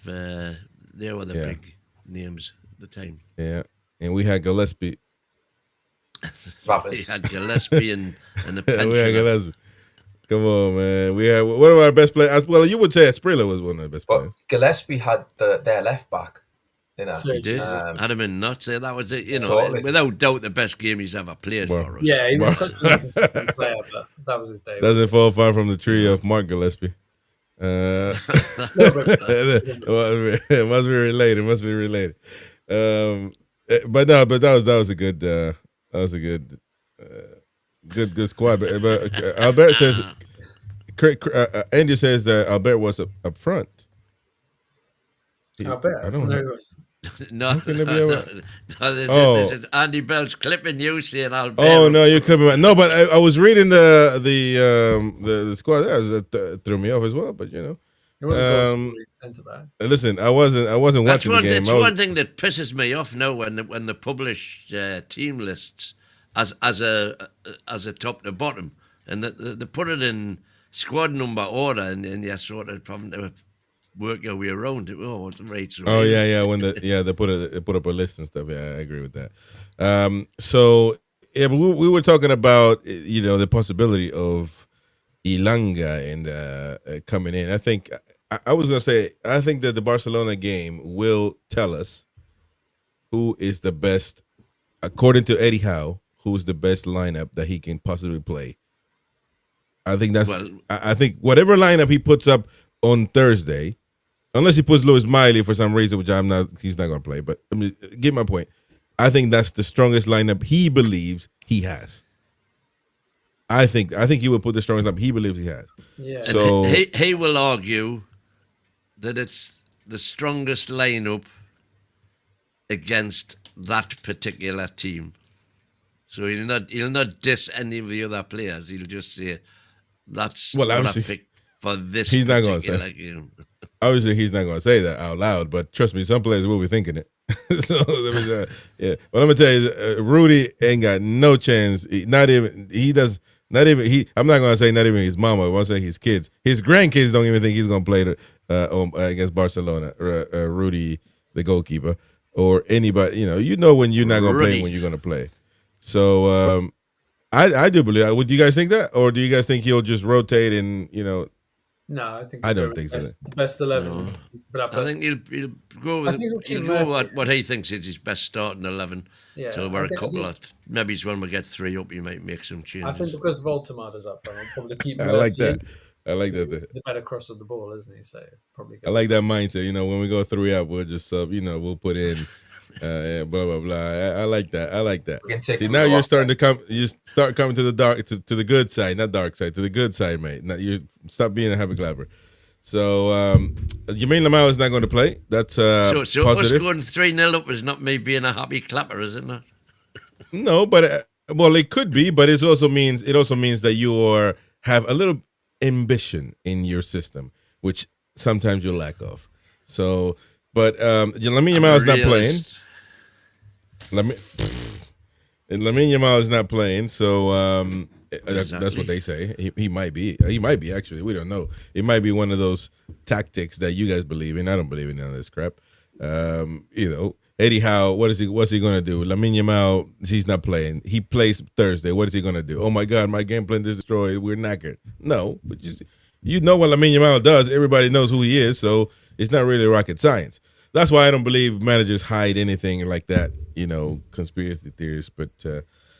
They were the big names at the time. Yeah, and we had Gillespie. We had Gillespie and the pensioner. We had Gillespie. Come on, man. We had one of our best players. Well, you would say Asprilla was one of the best players. Gillespie had their left back. He did. Had him in nuts. That was it. Without doubt, the best game he's ever played for us. Yeah, he was such a consistent player, but that was his day. Doesn't fall far from the tree of Mark Gillespie. It must be related. But that was a good good squad. But Albert says, Andy says that Albert was up front. Albert, I don't know. No, this is Andy Bell's clipping you saying Albert. Oh no, you're clipping. No, but I was reading the squad there. That threw me off as well. But it wasn't centre back. Listen, I wasn't watching the game. That's one thing that pisses me off now when they publish team lists as a top to bottom, and they put it in squad number order, and you're sort of having to work your way around it. Oh, what's the rates? Oh yeah. When they put up a list and stuff. Yeah, I agree with that. So yeah, but we were talking about the possibility of Ilanga and coming in. I think I was gonna say I think that the Barcelona game will tell us who is the best, according to Eddie Howe, who is the best lineup that he can possibly play. I think that's. I think whatever lineup he puts up on Thursday, unless he puts Lewis Miley for some reason, which he's not going to play. But I mean, get my point. I think that's the strongest lineup he believes he has. I think he will put the strongest lineup he believes he has. Yeah. So he will argue that it's the strongest lineup against that particular team. So he'll not diss any of the other players. He'll just say that's what I picked for this. He's not going to say. game. Obviously, he's not going to say that out loud. But trust me, some players will be thinking it. So yeah. Well, I'm gonna tell you, Rudy ain't got no chance. I'm not gonna say not even his mama. I want to say his kids. His grandkids don't even think he's gonna play against Barcelona. Rudy, the goalkeeper, or anybody. You know when you're not gonna play when you're gonna play. So I do believe. Would you guys think that, or do you guys think he'll just rotate and No, I think I don't think so. The best 11. No. I think he'll go with what he thinks is his best starting 11. Yeah, Till we're a couple of maybe it's when we get 3 up, you might make some changes. I think because Voltemada's up front, I'll probably keep. I like that. He's a better crosser of the ball, isn't he? So probably. I like that mindset. When we go 3 up, we'll just sub. We'll put in. Blah blah blah. I like that. See, now you're starting to come. You start coming to the dark, to the good side, not dark side, to the good side, mate. Now you stop being a happy clapper. So Jermaine Lamau is not going to play. That's so positive. us going 3-0 up is not me being a happy clapper, is it not? No, but it could be, but it also means that you have a little ambition in your system, which sometimes you lack of. So. But Lamine Yamal is not playing. Lamine Yamal is not playing, so that's what they say. He might be. He might be, actually. We don't know. It might be one of those tactics that you guys believe in. I don't believe in none of this crap. Eddie Howe, what's he going to do? Lamine Yamal, he's not playing. He plays Thursday. What is he going to do? Oh, my God, my game plan is destroyed. We're knackered. No, but you know what Lamine Yamal does. Everybody knows who he is, so it's not really rocket science. That's why I don't believe managers hide anything like that, conspiracy theories. But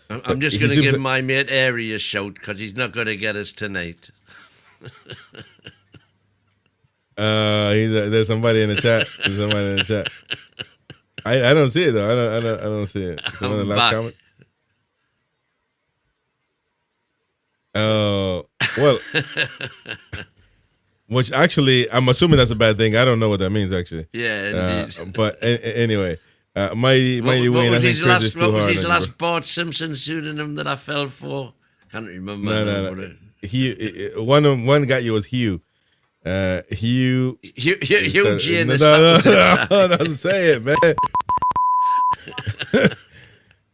I'm just going to give my mate Airy a shout because he's not going to get us tonight. There's somebody in the chat. I don't see it though. I don't see it. Someone in the last comment. Oh well. Which actually, I'm assuming that's a bad thing. I don't know what that means, actually. Yeah, indeed. But anyway, Mighty Wayne. What was his last Bart Simpson pseudonym that I fell for? Can't remember. No. One got you was Hugh. Hugh Janus. No, doesn't say it, man.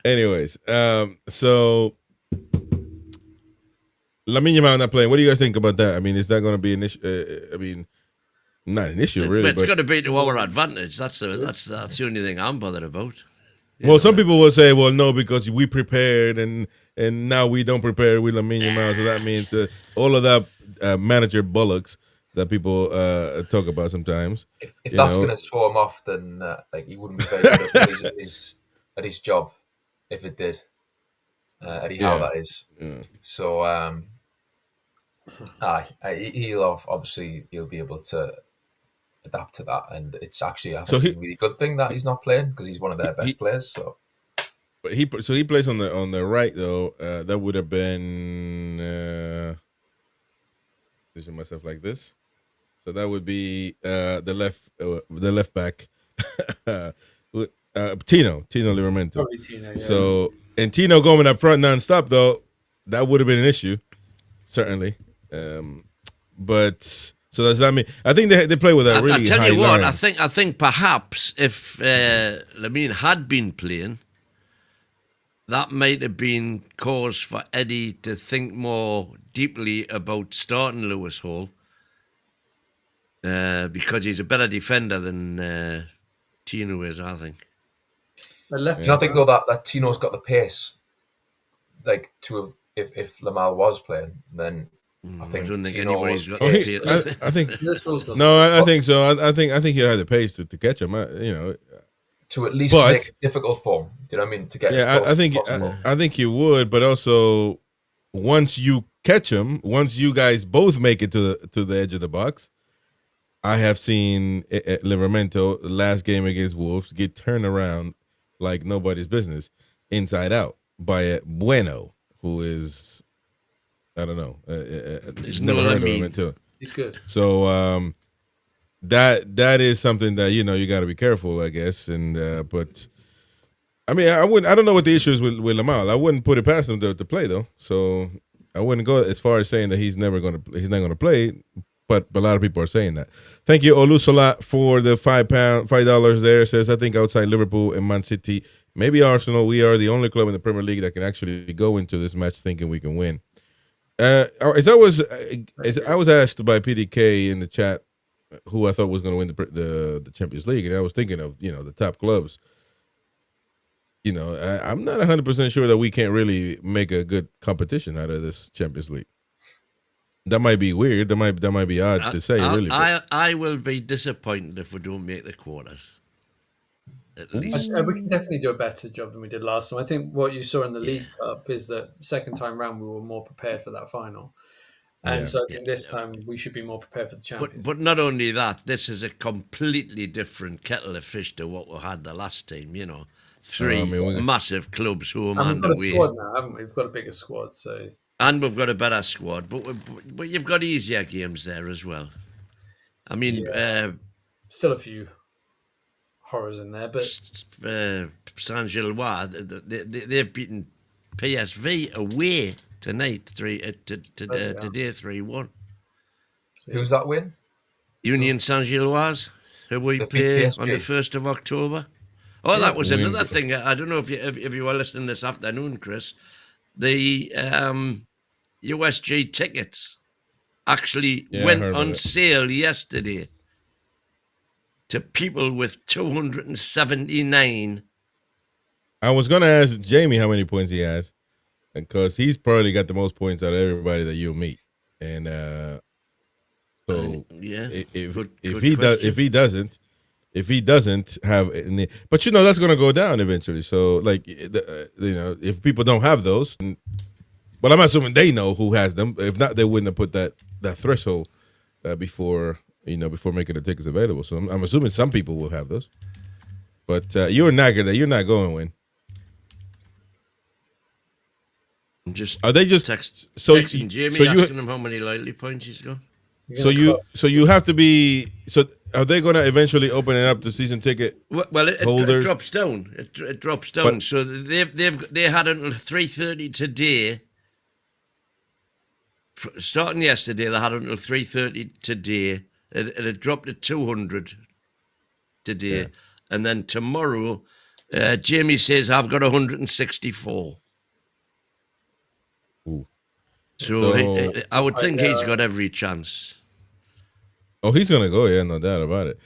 Anyways, so. Lamine Yamal not playing. What do you guys think about that? I mean, is that going to be an issue? Not an issue, really. But it's going to be to our advantage. That's the only thing I'm bothered about. Some people will say, well, no, because we prepared and now we don't prepare with Lamine Yamal. So that means all of that manager bullocks that people talk about sometimes. If that's going to throw him off, then he wouldn't be very good at his job if it did. Eddie Howe, that is. Yeah. So, he'll be able to adapt to that, and it's actually a really good thing that he's not playing because he's one of their best players. So, but he plays on the right though. That would have been position myself like this. So that would be the left back, Tino Livramento. Tino, yeah. So. And Tino going up front nonstop, though, that would have been an issue, certainly. But so does that mean? I think they play with a really high line. I tell you what, I think perhaps if Lamine had been playing, that might have been cause for Eddie to think more deeply about starting Lewis Hall because he's a better defender than Tino is, I think. Do you not think though that Tino's got the pace, if Lamau was playing, then I think I don't think Tino anybody's got I think no, I think so. I think he'll have the pace to catch him. to at least make it difficult for him. Do you know what I mean? To get I think you would, but also once you catch him, once you guys both make it to the edge of the box, I have seen Livramento last game against Wolves get turned around like nobody's business, inside out by a Bueno, who is, I don't know, never heard of him until. He's good. So that is something that you got to be careful, I guess. And but I mean, I don't know what the issue is with Lamal. I wouldn't put it past him to play though. So I wouldn't go as far as saying that he's not going to play. But a lot of people are saying that. Thank you, Olusola, for the $5 there. It says, I think outside Liverpool and Man City, maybe Arsenal, we are the only club in the Premier League that can actually go into this match thinking we can win. As I was asked by PDK in the chat who I thought was going to win the Champions League, and I was thinking of the top clubs. I'm not 100% sure that we can't really make a good competition out of this Champions League. That might be weird. That might be odd to say, really. I will be disappointed if we don't make the quarters. At least we can definitely do a better job than we did last time. I think what you saw in the League Cup is that second time round we were more prepared for that final, and so I think this time we should be more prepared for the Champions. But not only that, this is a completely different kettle of fish to what we had the last time. Three massive clubs home and away. We've got a squad now, haven't we? We've got a bigger squad, so. And we've got a better squad, but you've got easier games there as well. I mean, still a few horrors in there, but Saint-Gilloise, they've beaten PSV away tonight, today 3-1. Who's that win? Union Saint-Gilloise, who we play on the 1st of October. Oh, that was another thing. I don't know if you were listening this afternoon, Chris. The USG tickets actually went on sale yesterday to people with 279. I was going to ask Jamie how many points he has, because he's probably got the most points out of everybody that you'll meet. And so if he doesn't have any, but that's going to go down eventually. So if people don't have those. But I'm assuming they know who has them. If not, they wouldn't have put that threshold before making the tickets available. So I'm assuming some people will have those. But you're not going to win. I'm just. Are they just texting Jamie asking him how many loyalty points he's got? So you have to be. So are they going to eventually open it up to season ticket holders? It drops down. It drops down. But, so they had until 3:30 today. Starting yesterday, they had until 3:30 today. It had dropped to 200 today, and then tomorrow, Jamie says I've got 164. Ooh. So I would think he's got every chance. Oh, he's gonna go, no doubt about it.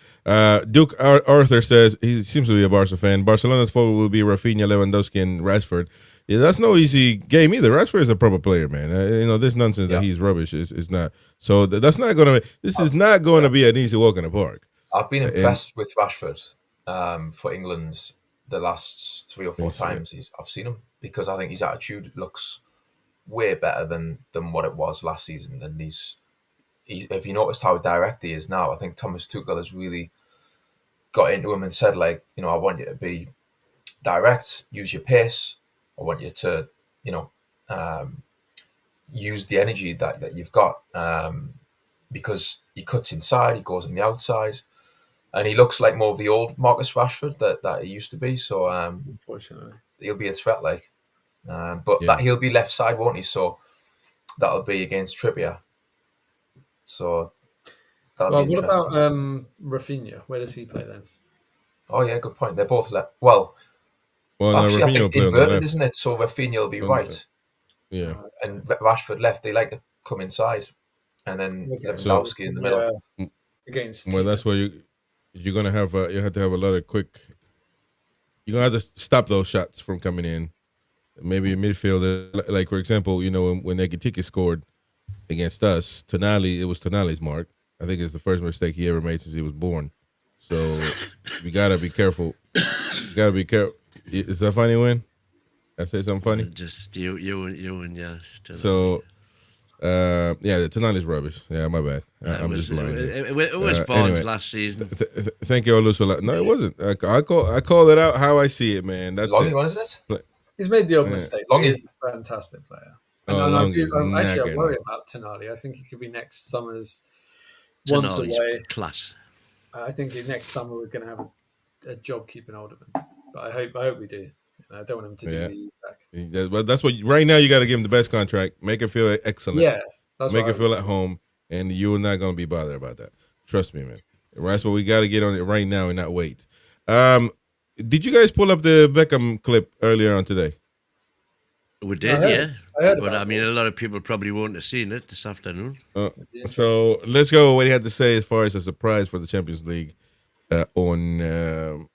Duke Arthur says he seems to be a Barca fan. Barcelona's forward will be Rafinha, Lewandowski, and Rashford. Yeah, that's no easy game either. Rashford is a proper player, man. This nonsense that he's rubbish is not. So that's not going to. This is not going to be an easy walk in the park. I've been impressed with Rashford for England the last 3 or 4 times I've seen him, because I think his attitude looks way better than what it was last season. And if you noticed how direct he is now, I think Thomas Tuchel has really got into him and said, I want you to be direct, use your pace. I want you to, use the energy that you've got, because he cuts inside, he goes on the outside, and he looks like more of the old Marcus Rashford that he used to be. So, unfortunately, he'll be a threat, that he'll be left side, won't he? So that'll be against Trippier. So that'll be interesting. What about Rafinha? Where does he play then? Oh yeah, good point. They're both left. Well, actually, I think inverted, isn't it? So Rafinha will be right. Yeah. And Rashford left. They like to come inside, and then Lewandowski in the middle. That's where you're gonna have you have to have a lot of quick. You're gonna have to stop those shots from coming in. Maybe a midfielder, like for example, when Ekitike scored against us, it was Tonali's mark. I think it's the first mistake he ever made since he was born. So we gotta be careful gotta be careful. Is that funny, Win? I say something funny? Just you and yeah. So, the tonight is rubbish. Yeah, my bad. I'm just lying. It was Bonds last season. Thank you, Olu, for no, it wasn't. I called it out how I see it, man. That's Longy it. one, isn't it? He's made the odd mistake. Longy He is a fantastic player. And Oh, I Longy's actually, I worry knackered. about Tonali. I think he could be next summer's one Tonali's away. class. I think next summer we're going to have a job keeping hold of him. But I hope we do. I don't want him to do the back. But that's what right now you got to give him the best contract. Make it feel excellent. Yeah, that's make what it feel at home, and you're not gonna be bothered about that. Trust me, man. That's what we got to get on it right now and not wait. Did you guys pull up the Beckham clip earlier on today? We did, I heard but about I mean, a lot of people probably won't have seen it this afternoon. So let's go. What he had to say as far as a surprise for the Champions League on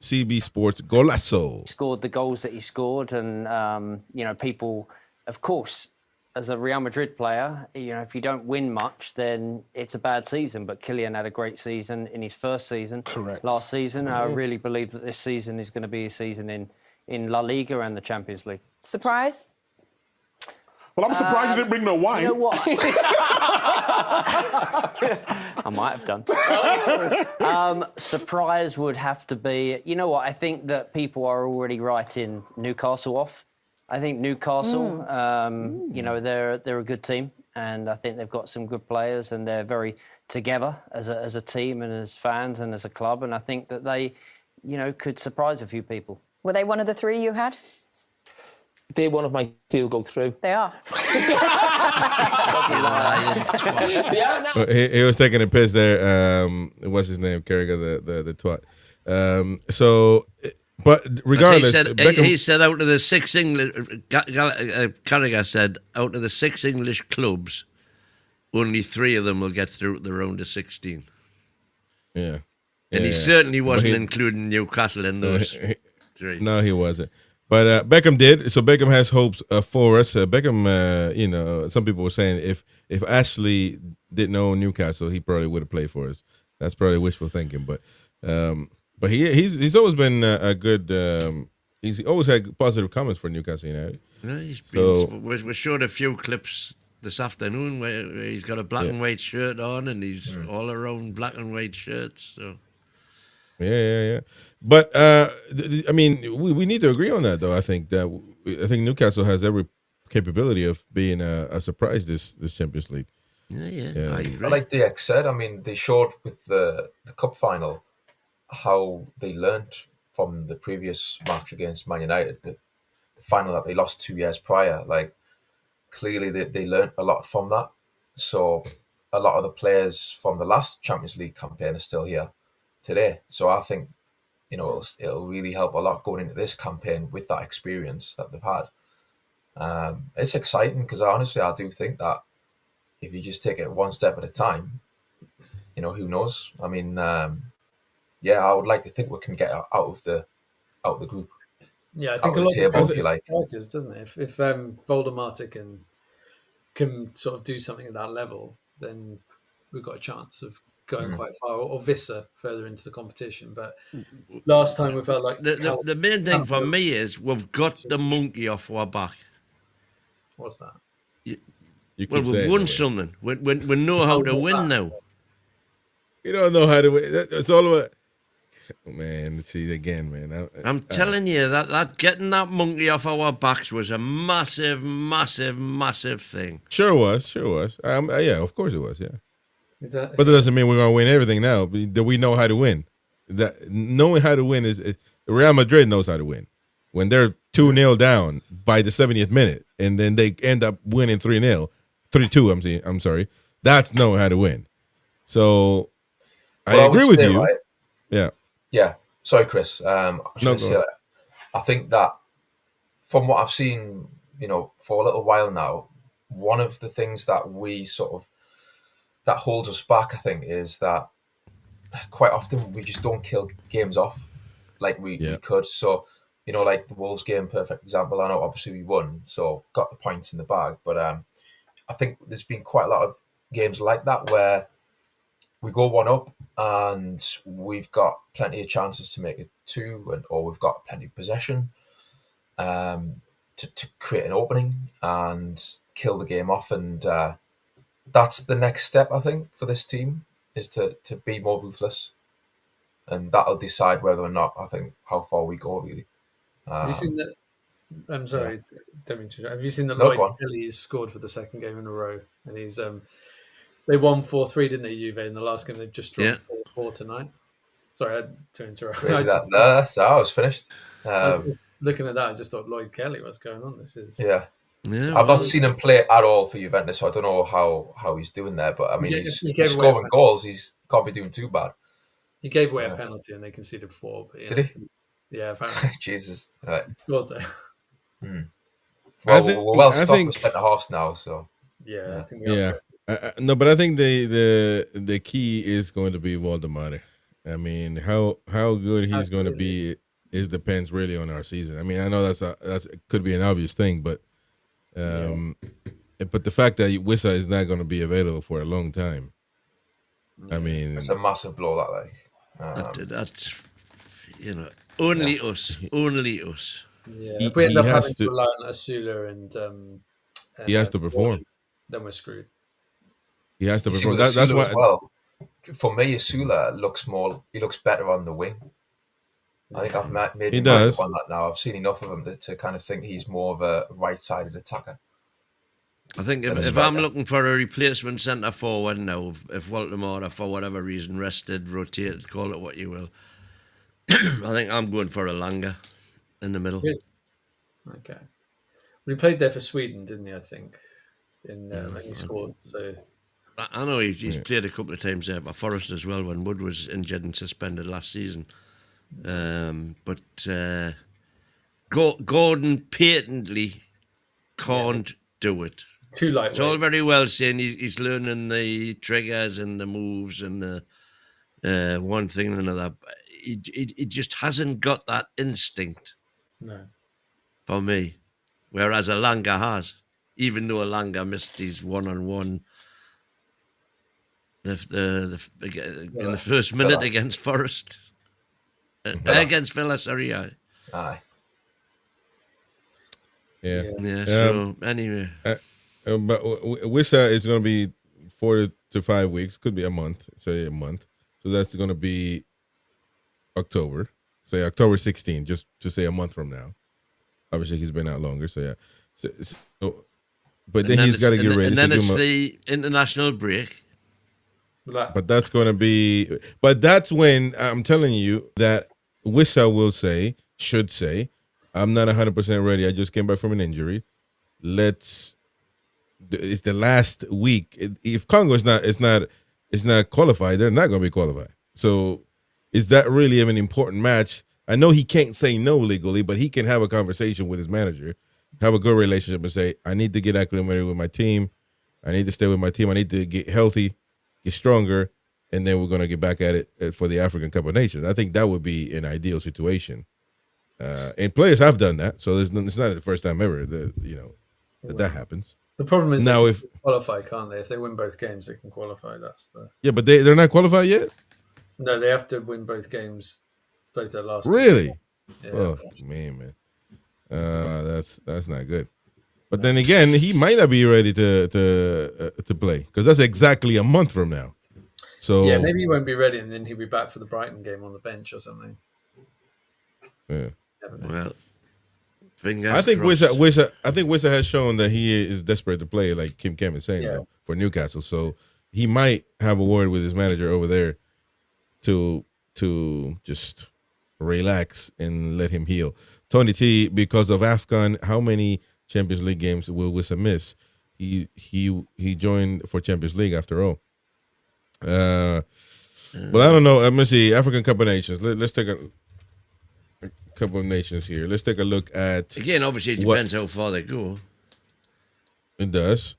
CB Sports Golazo. Scored the goals that he scored, and people, of course, as a Real Madrid player, if you don't win much, then it's a bad season. But Kylian had a great season in his first season. Correct. Last season, I really believe that this season is going to be a season in La Liga and the Champions League. Surprise? Well, I'm surprised you didn't bring no wine. You know what? I might have done. Surprise would have to be, I think that people are already writing Newcastle off. I think Newcastle, they're a good team, and I think they've got some good players, and they're very together as a team and as fans and as a club, and I think that they, could surprise a few people. Were they one of the three you had? They're one of my few who go through. They are. He was taking a piss there. What's his name? Carragher, the twat. But regardless, he said out of the 6 English, Carragher said out of the 6 English clubs, only 3 of them will get through to the round of 16. Yeah. And he certainly wasn't including Newcastle in those 3. No, he wasn't. But Beckham did. So Beckham has hopes for us. Beckham, some people were saying if Ashley didn't own Newcastle, he probably would have played for us. That's probably wishful thinking. But he's always been a good. He's always had positive comments for Newcastle United. Yeah, we showed a few clips this afternoon where he's got a black and white shirt on, and he's all around black and white shirts. So. Yeah. But we need to agree on that, though. I think Newcastle has every capability of being a surprise this Champions League. Yeah. I agree. Like DX said, they showed with the cup final how they learnt from the previous match against Man United, the final that they lost 2 years prior. Like, clearly they learnt a lot from that. So a lot of the players from the last Champions League campaign are still here today. So I think, it'll really help a lot going into this campaign with that experience that they've had. It's exciting because honestly, I do think that if you just take it one step at a time, who knows? I would like to think we can get out of the group. Yeah, I think out of the table, if you like. Doesn't it? If Voldemort can sort of do something at that level, then we've got a chance of going quite far, or Vissa further into the competition. But last time we felt like the main thing for me is we've got the monkey off our back. What's that? We've won something. We know how to win now. You don't know how to win. It's all about. Man, see again, man. I'm telling you that getting that monkey off our backs was a massive, massive, massive thing. Sure was. Yeah, of course it was. Yeah. But that doesn't mean we're going to win everything now. Do we know how to win? Knowing how to win is Real Madrid knows how to win. When they're 2-0 down by the 70th minute, and then they end up winning 3-0, 3-2. I'm sorry. That's knowing how to win. So I agree with you. Right? Yeah. Yeah. Sorry, Chris. I was going to say that. I think that from what I've seen, for a little while now, one of the things that we that holds us back, I think, is that quite often we just don't kill games off like we could. So, like the Wolves game, perfect example. I know obviously we won, so got the points in the bag. But I think there's been quite a lot of games like that where we go 1 up and we've got plenty of chances to make it 2, or we've got plenty of possession to create an opening and kill the game off. And that's the next step, I think, for this team, is to be more ruthless. And that'll decide whether or not, I think, how far we go, really. Have you seen that? I'm sorry, don't mean to. Have you seen that No, Lloyd go on. Kelly's scored for the second game in a row? And he's they won 4-3, didn't they, Juve, in the last game? They just dropped 4-4 tonight. Sorry, I had to interrupt. I was finished. I was looking at that, I just thought, Lloyd Kelly, what's going on? This is I've not seen him play at all for Juventus, so I don't know how he's doing there. But I mean, he's scoring goals. He can't be doing too bad. He gave away a penalty and they conceded 4. But, Did he? Yeah, apparently. Jesus. Right. Scored there. Well, we're well stocked with centre halves now, so I think we are. No, but I think the key is going to be Waldemar. I mean, how good he's going to be depends really on our season. I mean, I know that's could be an obvious thing, but the fact that Wissa is not going to be available for a long time, I mean, it's a massive blow. That's only us. Yeah, if we end up having to rely on Asula and he has to perform, then we're screwed. He has to perform. That's why. As well. For me, Asula looks better on the wing. I think I've made him on that now. I've seen enough of him to kind of think he's more of a right-sided attacker. I think if I'm looking for a replacement centre forward now, if Waldemar for whatever reason rested, rotated, call it what you will, I think I'm going for Elanga in the middle. Good. Okay. Well, he played there for Sweden, didn't he? I think, when he scored. So I know he's played a couple of times there for Forest as well when Wood was injured and suspended last season. But Gordon patently can't do it. Too lightweight. It's all very well saying he's learning the triggers and the moves and the one thing and another. He just hasn't got that instinct. No. For me. Whereas Elanga has. Even though Elanga missed his one-on-one in the first minute against Forest. Against Villa, sorry. Aye. Yeah. So anyway. But Wissa is going to be 4 to 5 weeks. Could be a month. Say a month. So that's going to be October. Say October 16th, just to say a month from now. Obviously, he's been out longer. So, yeah. So, but then he's got to get ready. And then it's the international break. But that's going to be... But that's when I'm telling you that Wissa should say, I'm not 100% ready. I just came back from an injury. It's the last week. If Congo is not qualified, they're not going to be qualified. So is that really an important match? I know he can't say no legally, but he can have a conversation with his manager, have a good relationship, and say, I need to get acclimated with my team. I need to stay with my team. I need to get healthy, get stronger, and then we're going to get back at it for the African Cup of Nations. I think that would be an ideal situation. And players have done that, so it's not the first time ever that happens. The problem is now they can qualify, can't they? If they win both games, they can qualify. But they're not qualified yet? No, they have to win both games, both their last. Really? Yeah. Oh man. That's not good. But then again, he might not be ready to play because that's exactly a month from now. So yeah, maybe he won't be ready, and then he'll be back for the Brighton game on the bench or something. Yeah. Well, I think Wissa has shown that he is desperate to play, like Kim Kem is saying, for Newcastle. So he might have a word with his manager over there to just relax and let him heal. Tony T, because of AFCON, how many Champions League games will Wissa miss? He joined for Champions League after all. Well, I don't know. Let me see. African Cup of Nations. Let's take a couple of nations here. Let's take a look at... Again, obviously, it depends how far they go. It does.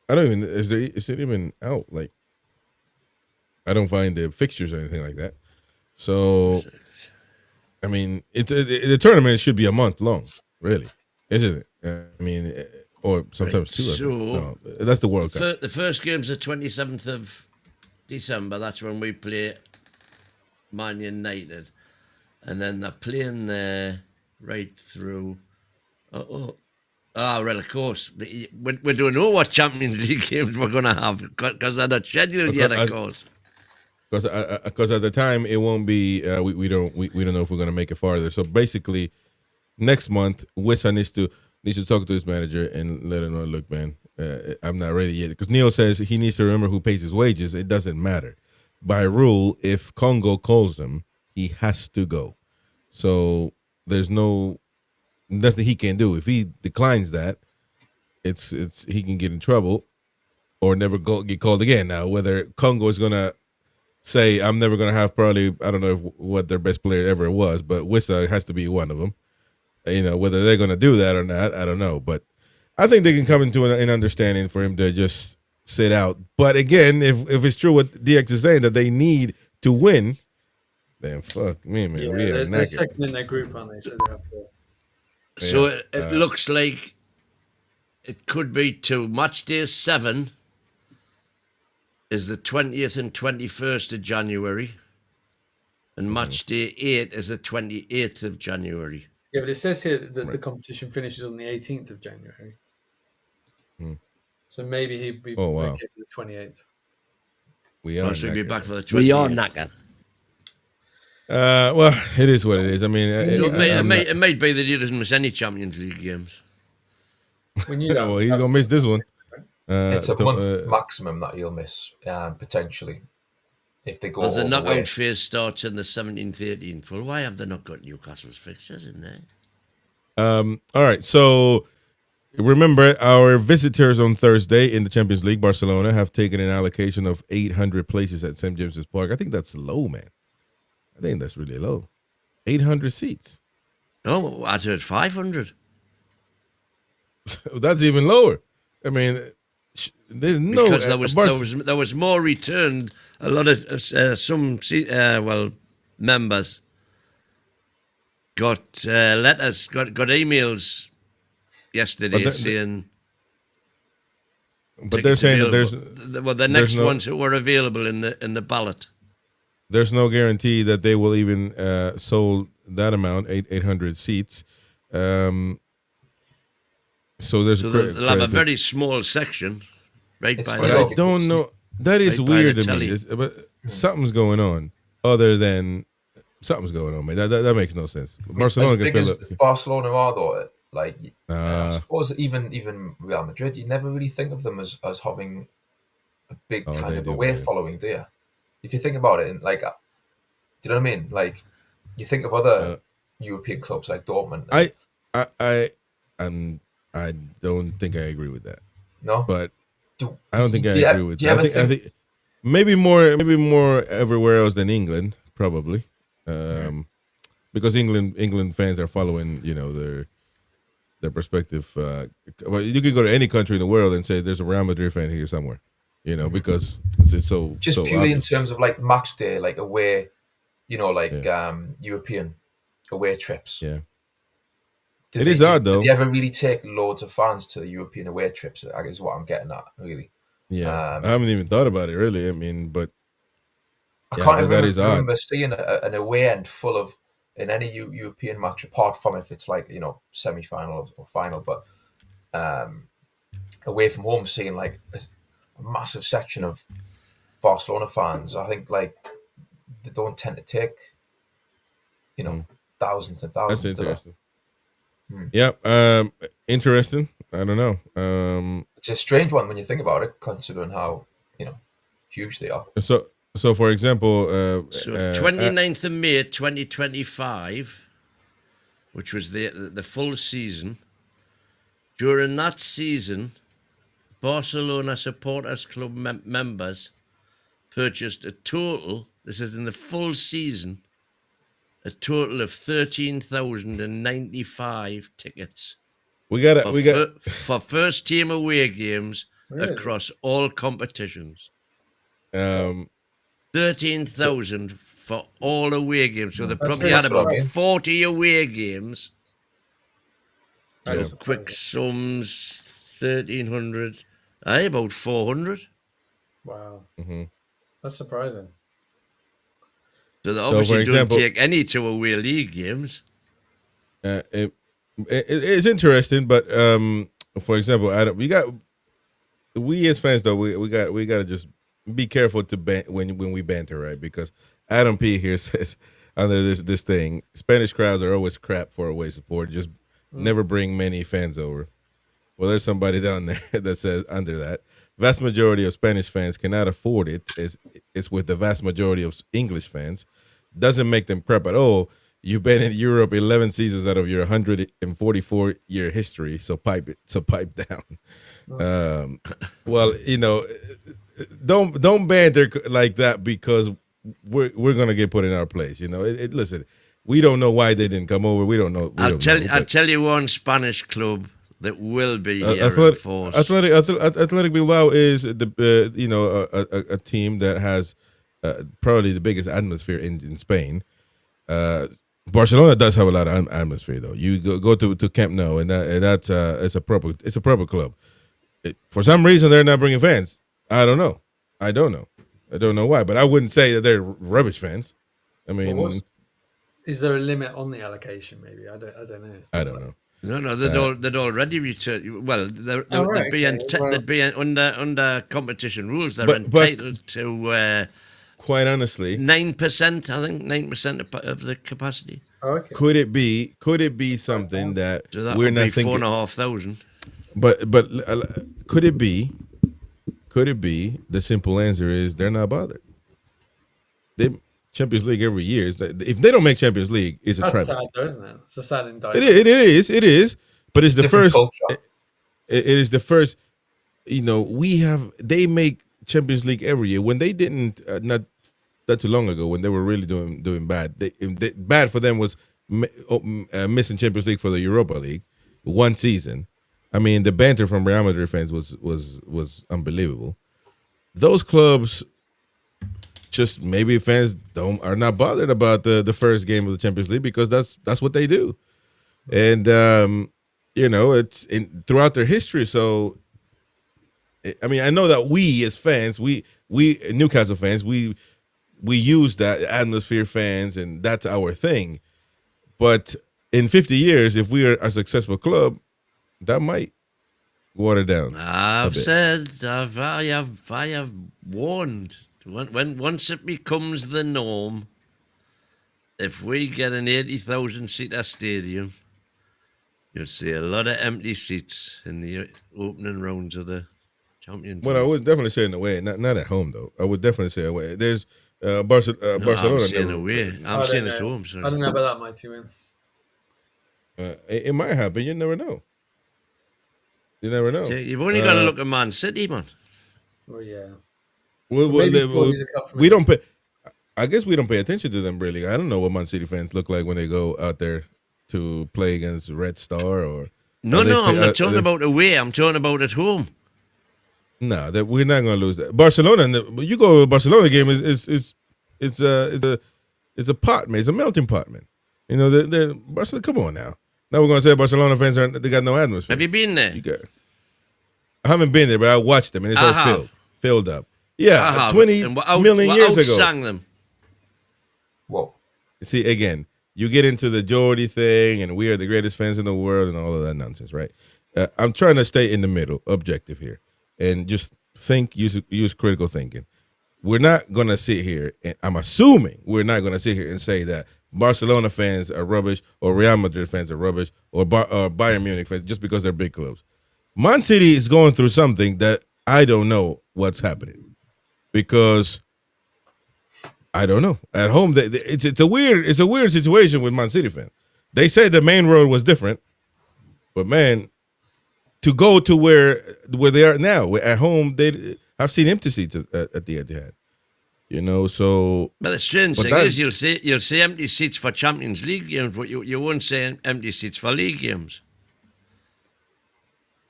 I don't even... Is it even out? Like, I don't find the fixtures or anything like that. So, I mean, the tournament should be a month long, really, isn't it? I mean, or sometimes 2. So, no, that's the World Cup. The first game's the 27th of December, that's when we play Man United. And then they're playing there right through. Well, of course. We don't know what Champions League games we're going to have because they're not scheduled yet, of course. Because at the time it won't be. We don't know if we're going to make it farther. So basically, next month, Wissa needs to talk to his manager and let him know. Look, man, I'm not ready yet. Because Neil says he needs to remember who pays his wages. It doesn't matter. By rule, if Congo calls him, he has to go. So there's nothing he can do. If he declines that, it's he can get in trouble or never get called again. Now, whether Congo is gonna say I'm never gonna have probably I don't know what their best player ever was, but Wissa has to be one of them. Whether they're gonna do that or not, I don't know. But I think they can come into an understanding for him to just sit out. But again, if it's true what DX is saying that they need to win, then fuck me, man. Yeah, they're second in their group, aren't they? So they have to. So it looks like it could be to match day 7 is the 20th and 21st of January, and match day 8 is the 28th of January. Yeah, but it says here that the competition finishes on the 18th of January. So maybe he'd be back for the 28th. We are. So he'll be back for the 28th. We are knackered. Well, it is what it is. I mean, it might be that he doesn't miss any Champions League games. Well, he's gonna miss this one. It's a month maximum that he'll miss, potentially. If they go Because the all knockout the way. phase starts on the 17th, 18th. Well, why have they not got Newcastle's fixtures in there? All right, so remember our visitors on Thursday in the Champions League, Barcelona, have taken an allocation of 800 places at St. James's Park. I think that's low, man. I think that's really low. 800 seats. Oh, I heard 500. That's even lower. I mean, there's no because there was more returned. A lot of members got letters, got emails yesterday saying. But they're saying that there's the next ones who were available in the ballot. There's no guarantee that they will even sold that amount, 800 seats. So they'll have a very small section, right? By but I don't know. That is weird to me. But something's going on. Other than something's going on, man. That makes no sense. Barcelona can fill up. Barcelona are though, like I suppose even Real Madrid, you never really think of them as having a big kind of away following, do you? If you think about it, and like, do you know what I mean? Like, you think of other European clubs like Dortmund. I don't think I agree with that. No, but I don't think I agree with that. I think maybe more everywhere else than England, probably, because England fans are following, their perspective. Well, you could go to any country in the world and say there's a Real Madrid fan here somewhere, because it's so just so purely obvious. in terms of like match day, like away, European away trips. Yeah. It is odd, though. Do you ever really take loads of fans to the European away trips? Is what I'm getting at, really. Yeah, I haven't even thought about it, really. I mean, but I can't even remember seeing an away end full of in any European match, apart from if it's like semi-final or final. But away from home, seeing like a massive section of Barcelona fans, I think like they don't tend to take thousands and thousands. That's interesting. Yeah, interesting. I don't know. It's a strange one when you think about it, considering how huge they are. So for example, 29th of May 2025, which was the full season. During that season, Barcelona Supporters Club members purchased a total. This is in the full season. A total of 13,095 tickets. We got for first team away games across all competitions. 13,000 for all away games. So they probably had about 40 away games. So quick sums, 1,300. About 400. Wow. Mm-hmm. That's surprising. So they obviously for example, don't take any to away league games. It's interesting, but for example, Adam, we as fans though we got to just be careful to when we banter, right? Because Adam P here says under this thing, Spanish crowds are always crap for away support. Just never bring many fans over. Well, there's somebody down there that says under that, vast majority of Spanish fans cannot afford it. It's with the vast majority of English fans. Doesn't make them crap at all. You've been in Europe 11 seasons out of your 144-year history, so pipe down. Well, don't banter like that because we're gonna get put in our place. Listen, we don't know why they didn't come over. We don't know. I'll tell you one Spanish club that will be here in force. Athletic Bilbao is a team that has probably the biggest atmosphere in Spain. Barcelona does have a lot of atmosphere, though. You go to Camp Nou, and that's it's a proper club. For some reason, they're not bringing fans. I don't know why, but I wouldn't say that they're rubbish fans. I mean, is there a limit on the allocation? Maybe I don't know. I don't know. No, they'd already returned. Well, they'd be under competition rules. They're entitled to. Quite honestly, 9%. I think 9% of the capacity. Oh, okay. Could it be something that we're not thinking? 4,500. But could it be? The simple answer is they're not bothered. They Champions League every year. If they don't make Champions League, it's a travesty. That's sad, though, isn't it? It's a sad indictment. It is. But it's the first. Culture. It is the first. They make Champions League every year. When they didn't, not too long ago, when they were really doing bad. Bad for them was missing Champions League for the Europa League one season. I mean, the banter from Real Madrid fans was unbelievable. Those clubs, just maybe fans are not bothered about the first game of the Champions League because that's what they do, and it's throughout their history. So, I mean, I know that we as fans, we Newcastle fans, we use that atmosphere fans, and that's our thing. But in 50 years, if we are a successful club, that might water down. I have warned. Once it becomes the norm, if we get an 80,000 seater stadium, you'll see a lot of empty seats in the opening rounds of the Champions League. Well, I would definitely say in away, not at home though. I would definitely say away. There's Barcelona. I'm saying away. I'm saying at home. Sorry. I don't know about that, mighty win. It might happen. You never know. You've only got to look at Man City, man. Oh yeah. We don't pay. I guess we don't pay attention to them really. I don't know what Man City fans look like when they go out there to play against Red Star or. No, I'm not talking about away. I'm talking about at home. No, that we're not going to lose that. Barcelona, you go to a Barcelona game it's a pot, man. It's a melting pot, man. Barcelona. Come on now. Now we're going to say Barcelona fans they got no atmosphere. Have you been there? I haven't been there, but I watched them, and it's all filled up. Yeah, 20 million years ago. Outsang them. Whoa. See, again, you get into the Geordie thing, and we are the greatest fans in the world, and all of that nonsense, right? I'm trying to stay in the middle, objective here, and just use critical thinking. We're not going to sit here, and I'm assuming we're not going to sit here and say that Barcelona fans are rubbish or Real Madrid fans are rubbish or Bayern Munich fans just because they're big clubs. Man City is going through something that I don't know what's happening because I don't know. At home, it's a weird situation with Man City fans. They said the main road was different, but man, to go to where they are now at home, I've seen empty seats at the Etihad. So. But the strange thing is, you'll see empty seats for Champions League games, but you won't see empty seats for league games.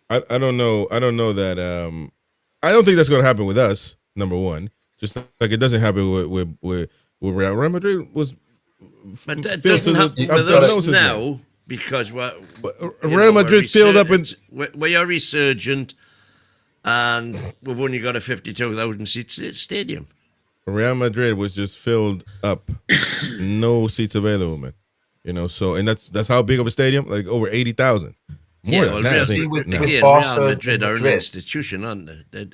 I don't know. I don't know that. I don't think that's going to happen with us. Number one, just like it doesn't happen with Real Madrid was. But that doesn't happen with us now because Real Madrid's filled up and we are resurgent, and we've only got a 52,000 seat stadium. Real Madrid was just filled up, no seats available, man. You know, so and that's how big of a stadium, like over 80,000. Yeah, well, Real Real Madrid are an institution, aren't they?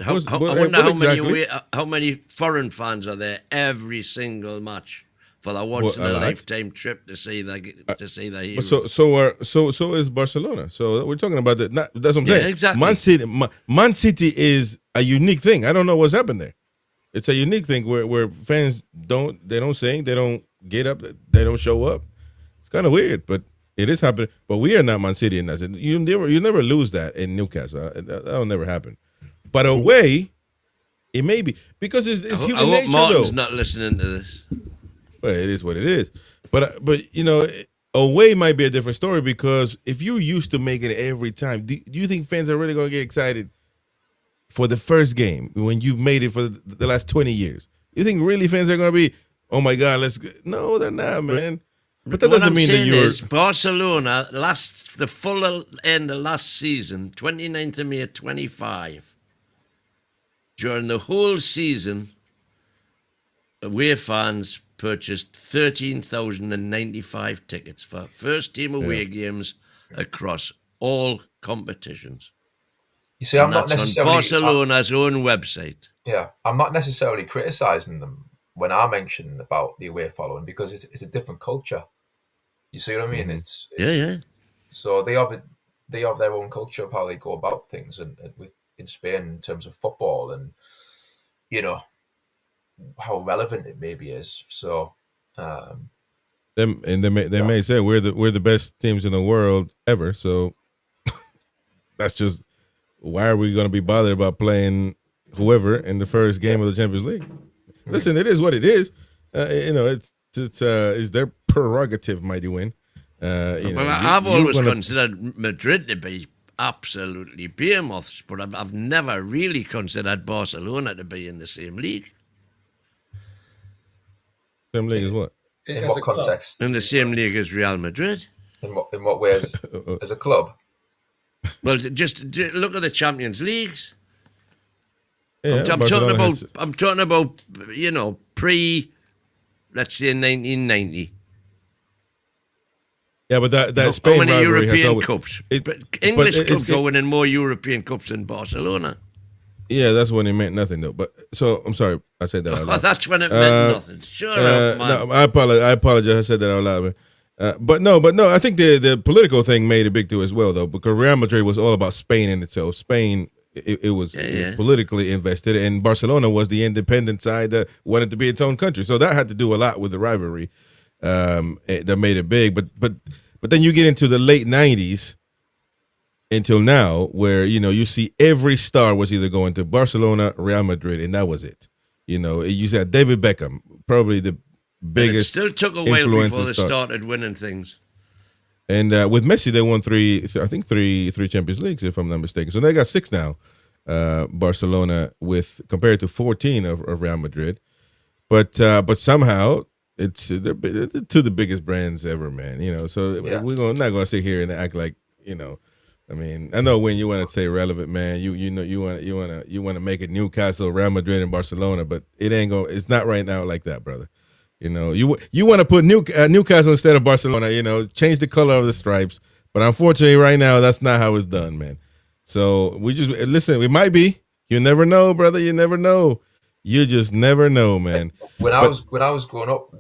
I wonder how many foreign fans are there every single match for that once in a lifetime trip to see the hero. So is Barcelona. So we're talking about that. That's what I'm saying. Exactly. Man City is a unique thing. I don't know what's happened there. It's a unique thing where fans don't sing, they don't get up, they don't show up. It's kind of weird, but it is happening. But we are not Man City in that. You never lose that in Newcastle. That'll never happen. But away, it may be because it's human nature. Martin's not listening to this. Well, it is what it is. But you know, away might be a different story because if you're used to making it every time, do you think fans are really going to get excited for the first game when you've made it for the last 20 years? You think really fans are going to be, oh my God, let's go? No, they're not, man. But that doesn't mean that you're... Barcelona, the full end of last season, 29th of May 25, during the whole season, away fans purchased 13,095 tickets for first team away games across all competitions. You see, I'm not necessarily on Barcelona's own website. Yeah, I'm not necessarily criticising them when I mention about the away following because it's a different culture. You see what I mean? It's yeah. So they have their own culture of how they go about things, and in Spain in terms of football, and you know how relevant it maybe is. So, they may say we're the best teams in the world ever. So that's just. Why are we going to be bothered about playing whoever in the first game of the Champions League? Listen, it is what it is. You know, it's their prerogative, mighty win. I've always considered Madrid to be absolutely behemoths, but I've never really considered Barcelona to be in the same league. Same league as what? In what context? In the same league as Real Madrid. In what ways? As a club? Well, just look at the Champions Leagues. Yeah, I'm talking about, you know, let's say 1990. Yeah, but that Spain how many rivalry European has cups? English clubs are winning more European cups than Barcelona. Yeah, that's when it meant nothing, though. But so I'm sorry, I said that out loud. That's when it meant nothing. Sure, man. No, I apologize. I said that out loud, man. But no, I think the political thing made a big deal as well, though, because Real Madrid was all about Spain in itself. Spain, it was politically invested, and Barcelona was the independent side that wanted to be its own country. So that had to do a lot with the rivalry that made it big. But then you get into the late 90s until now, where, you know, you see every star was either going to Barcelona, Real Madrid, and that was it. You know, you said David Beckham, probably the biggest. It still took a while before they started winning things. And with Messi, they won three Champions Leagues, if I'm not mistaken. So they got 6 now, Barcelona, with compared to 14 of Real Madrid. But somehow they're 2 of the biggest brands ever, man. You know, so we're not going to sit here and act like, you know. I mean, I know when you want to say relevant, man, you want to make it Newcastle, Real Madrid, and Barcelona, but it's not right now like that, brother. You know, you want to put Newcastle instead of Barcelona. You know, change the color of the stripes, but unfortunately, right now that's not how it's done, man. So we just listen. We might be. You never know, brother. You never know. You just never know, man. When I was growing up,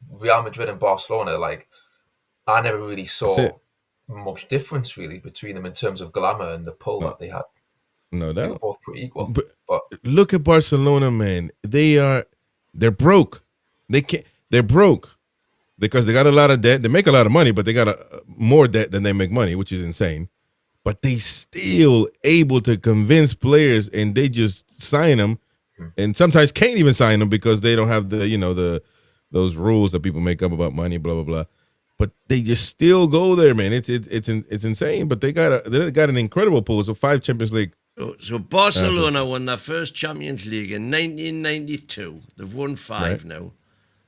Real Madrid and Barcelona, like I never really saw much difference really between them in terms of glamour and the pull that they had. No doubt. They were both pretty equal. But look at Barcelona, man. They're broke. They're broke because they got a lot of debt. They make a lot of money, but they got more debt than they make money, which is insane. But they still able to convince players, and they just sign them, and sometimes can't even sign them because they don't have those rules that people make up about money, blah blah blah. But they just still go there, man. It's insane. But they got an incredible pool. So 5 Champions League. So Barcelona won their first Champions League in 1992. They've won 5 now.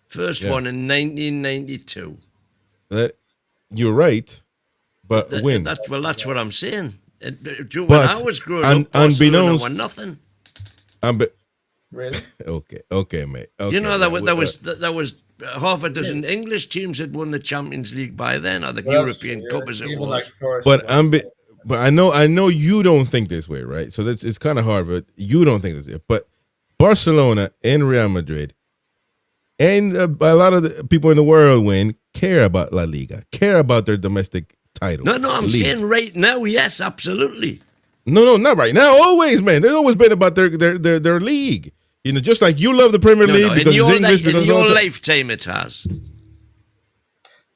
First one in 1992. You're right, but when? That's what I'm saying. When I was growing up, Barcelona won nothing. Really? Okay, mate. Okay, You know, right. there was half a dozen English teams had won the Champions League by then, or the Well, that's European true, Cup yeah. as it Even was. like Forest But and but I know you don't think this way, right? So it's kind of hard, but you don't think this way. But Barcelona and Real Madrid and a lot of the people in the world care about La Liga, care about their domestic title. No, I'm saying right now, yes, absolutely. No, not right now. Always, man. There's always been about their league. You know, just like you love the Premier League because it's English. In your lifetime, it has.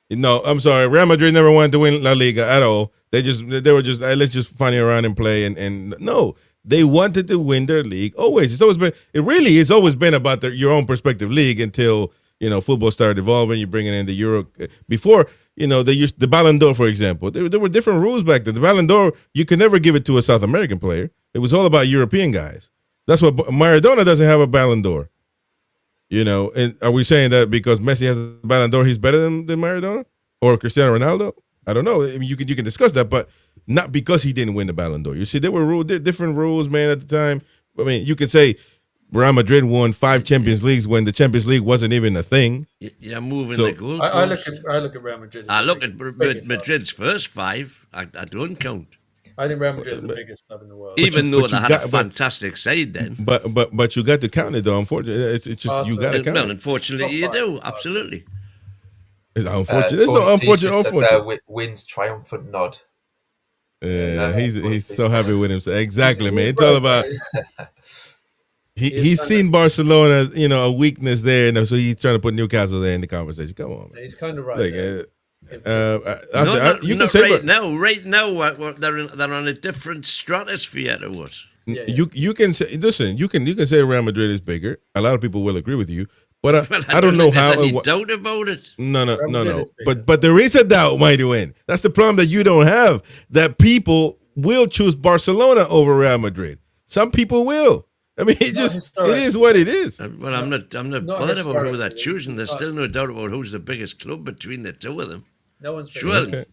No, I'm sorry. Real Madrid never wanted to win La Liga at all. They were just let's just funny around and play and no, they wanted to win their league always. It's always been about your own perspective league until football started evolving. You bringing in the Euro before they used the Ballon d'Or, for example. There were different rules back then. The Ballon d'Or you could never give it to a South American player. It was all about European guys. That's what Maradona doesn't have a Ballon d'Or. And are we saying that because Messi has a Ballon d'Or, he's better than Maradona or Cristiano Ronaldo? I don't know. I mean, you can discuss that, but not because he didn't win the Ballon d'Or. You see, there were different rules, man, at the time. I mean, you could say Real Madrid won 5 Champions Leagues when the Champions League wasn't even a thing. Yeah, moving the goal. I look at Real Madrid. I look at Madrid's first 5. I don't count. I think Real Madrid are the biggest club in the world. Even though they had a fantastic side then. But you got to count it though. Unfortunately, it's just you got to count. Well, unfortunately, you do. Absolutely. It's unfortunate. There's no unfortunate. Wins triumphant nod. Yeah, he's so happy with himself. Exactly, man. It's all about. He's seen Barcelona, a weakness there, so he's trying to put Newcastle there in the conversation. Come on, man. He's kind of right. Like, you can say right now, they're on a different stratosphere to us. Yeah. You can say, listen, you can say Real Madrid is bigger. A lot of people will agree with you, but I don't know how. Any doubt about it? No. But there is a doubt, mighty win. That's the problem that you don't have. That people will choose Barcelona over Real Madrid. Some people will. I mean, it is what it is. Well, I'm not bothered about who they're choosing. There's still no doubt about who's the biggest club between the two of them. No one's surely.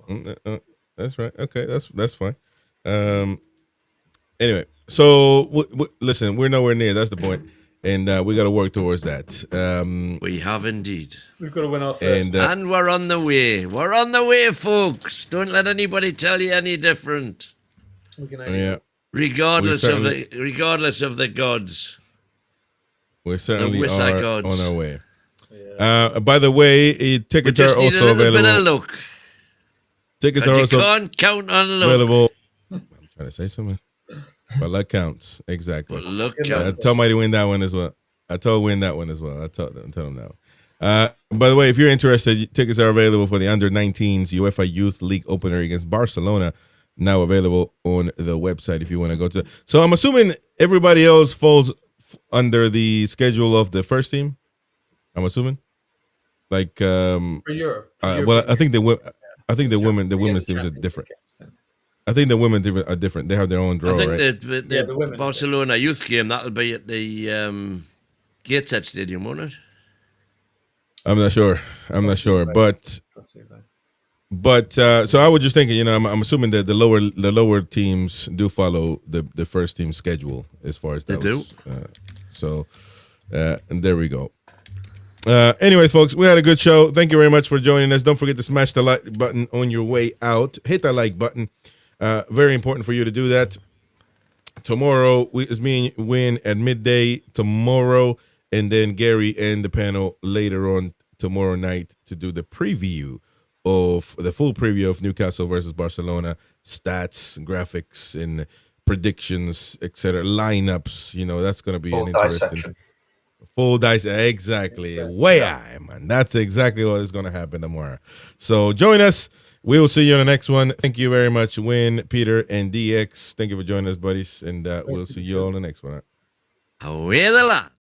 Okay. That's right. Okay, that's fine. Anyway, so listen, we're nowhere near. That's the point, and we got to work towards that. We have indeed. We've got to win our first, and we're on the way. We're on the way, folks. Don't let anybody tell you any different. Regardless of the gods, we certainly are gods. on our way. Yeah. By the way, tickets are also available. Bit of luck. Tickets are also can't count on luck. Available. I'm trying to say something, but luck counts exactly. But luck I told Mighty win that one as well. I told win that one as well. I told them now. By the way, if you're interested, tickets are available for the under-19s UEFA Youth League opener against Barcelona. Now available on the website if you want to go to. So I'm assuming everybody else falls under the schedule of the first team. I'm assuming, like for Europe. Well, I think the women's teams are different. I think the women are different. They have their own draw, I think right? the Barcelona youth game that'll be at the Gateshead Stadium, won't it? I'm not sure, but so I was just thinking, I'm assuming that the lower teams do follow the first team schedule as far as that they do. And there we go. Anyways, folks, we had a good show. Thank you very much for joining us. Don't forget to smash the like button on your way out. Hit that like button. Very important for you to do that. Tomorrow is me and Win at midday tomorrow, and then Gary and the panel later on tomorrow night to do the preview of the full preview of Newcastle versus Barcelona, stats, graphics, and predictions, etc., lineups. That's going to be an interesting full dice. Exactly, man. That's exactly what is going to happen tomorrow. So join us. We will see you on the next one. Thank you very much, Win, Peter, and DX. Thank you for joining us, buddies, and we'll see you all on the next one. Away the lot.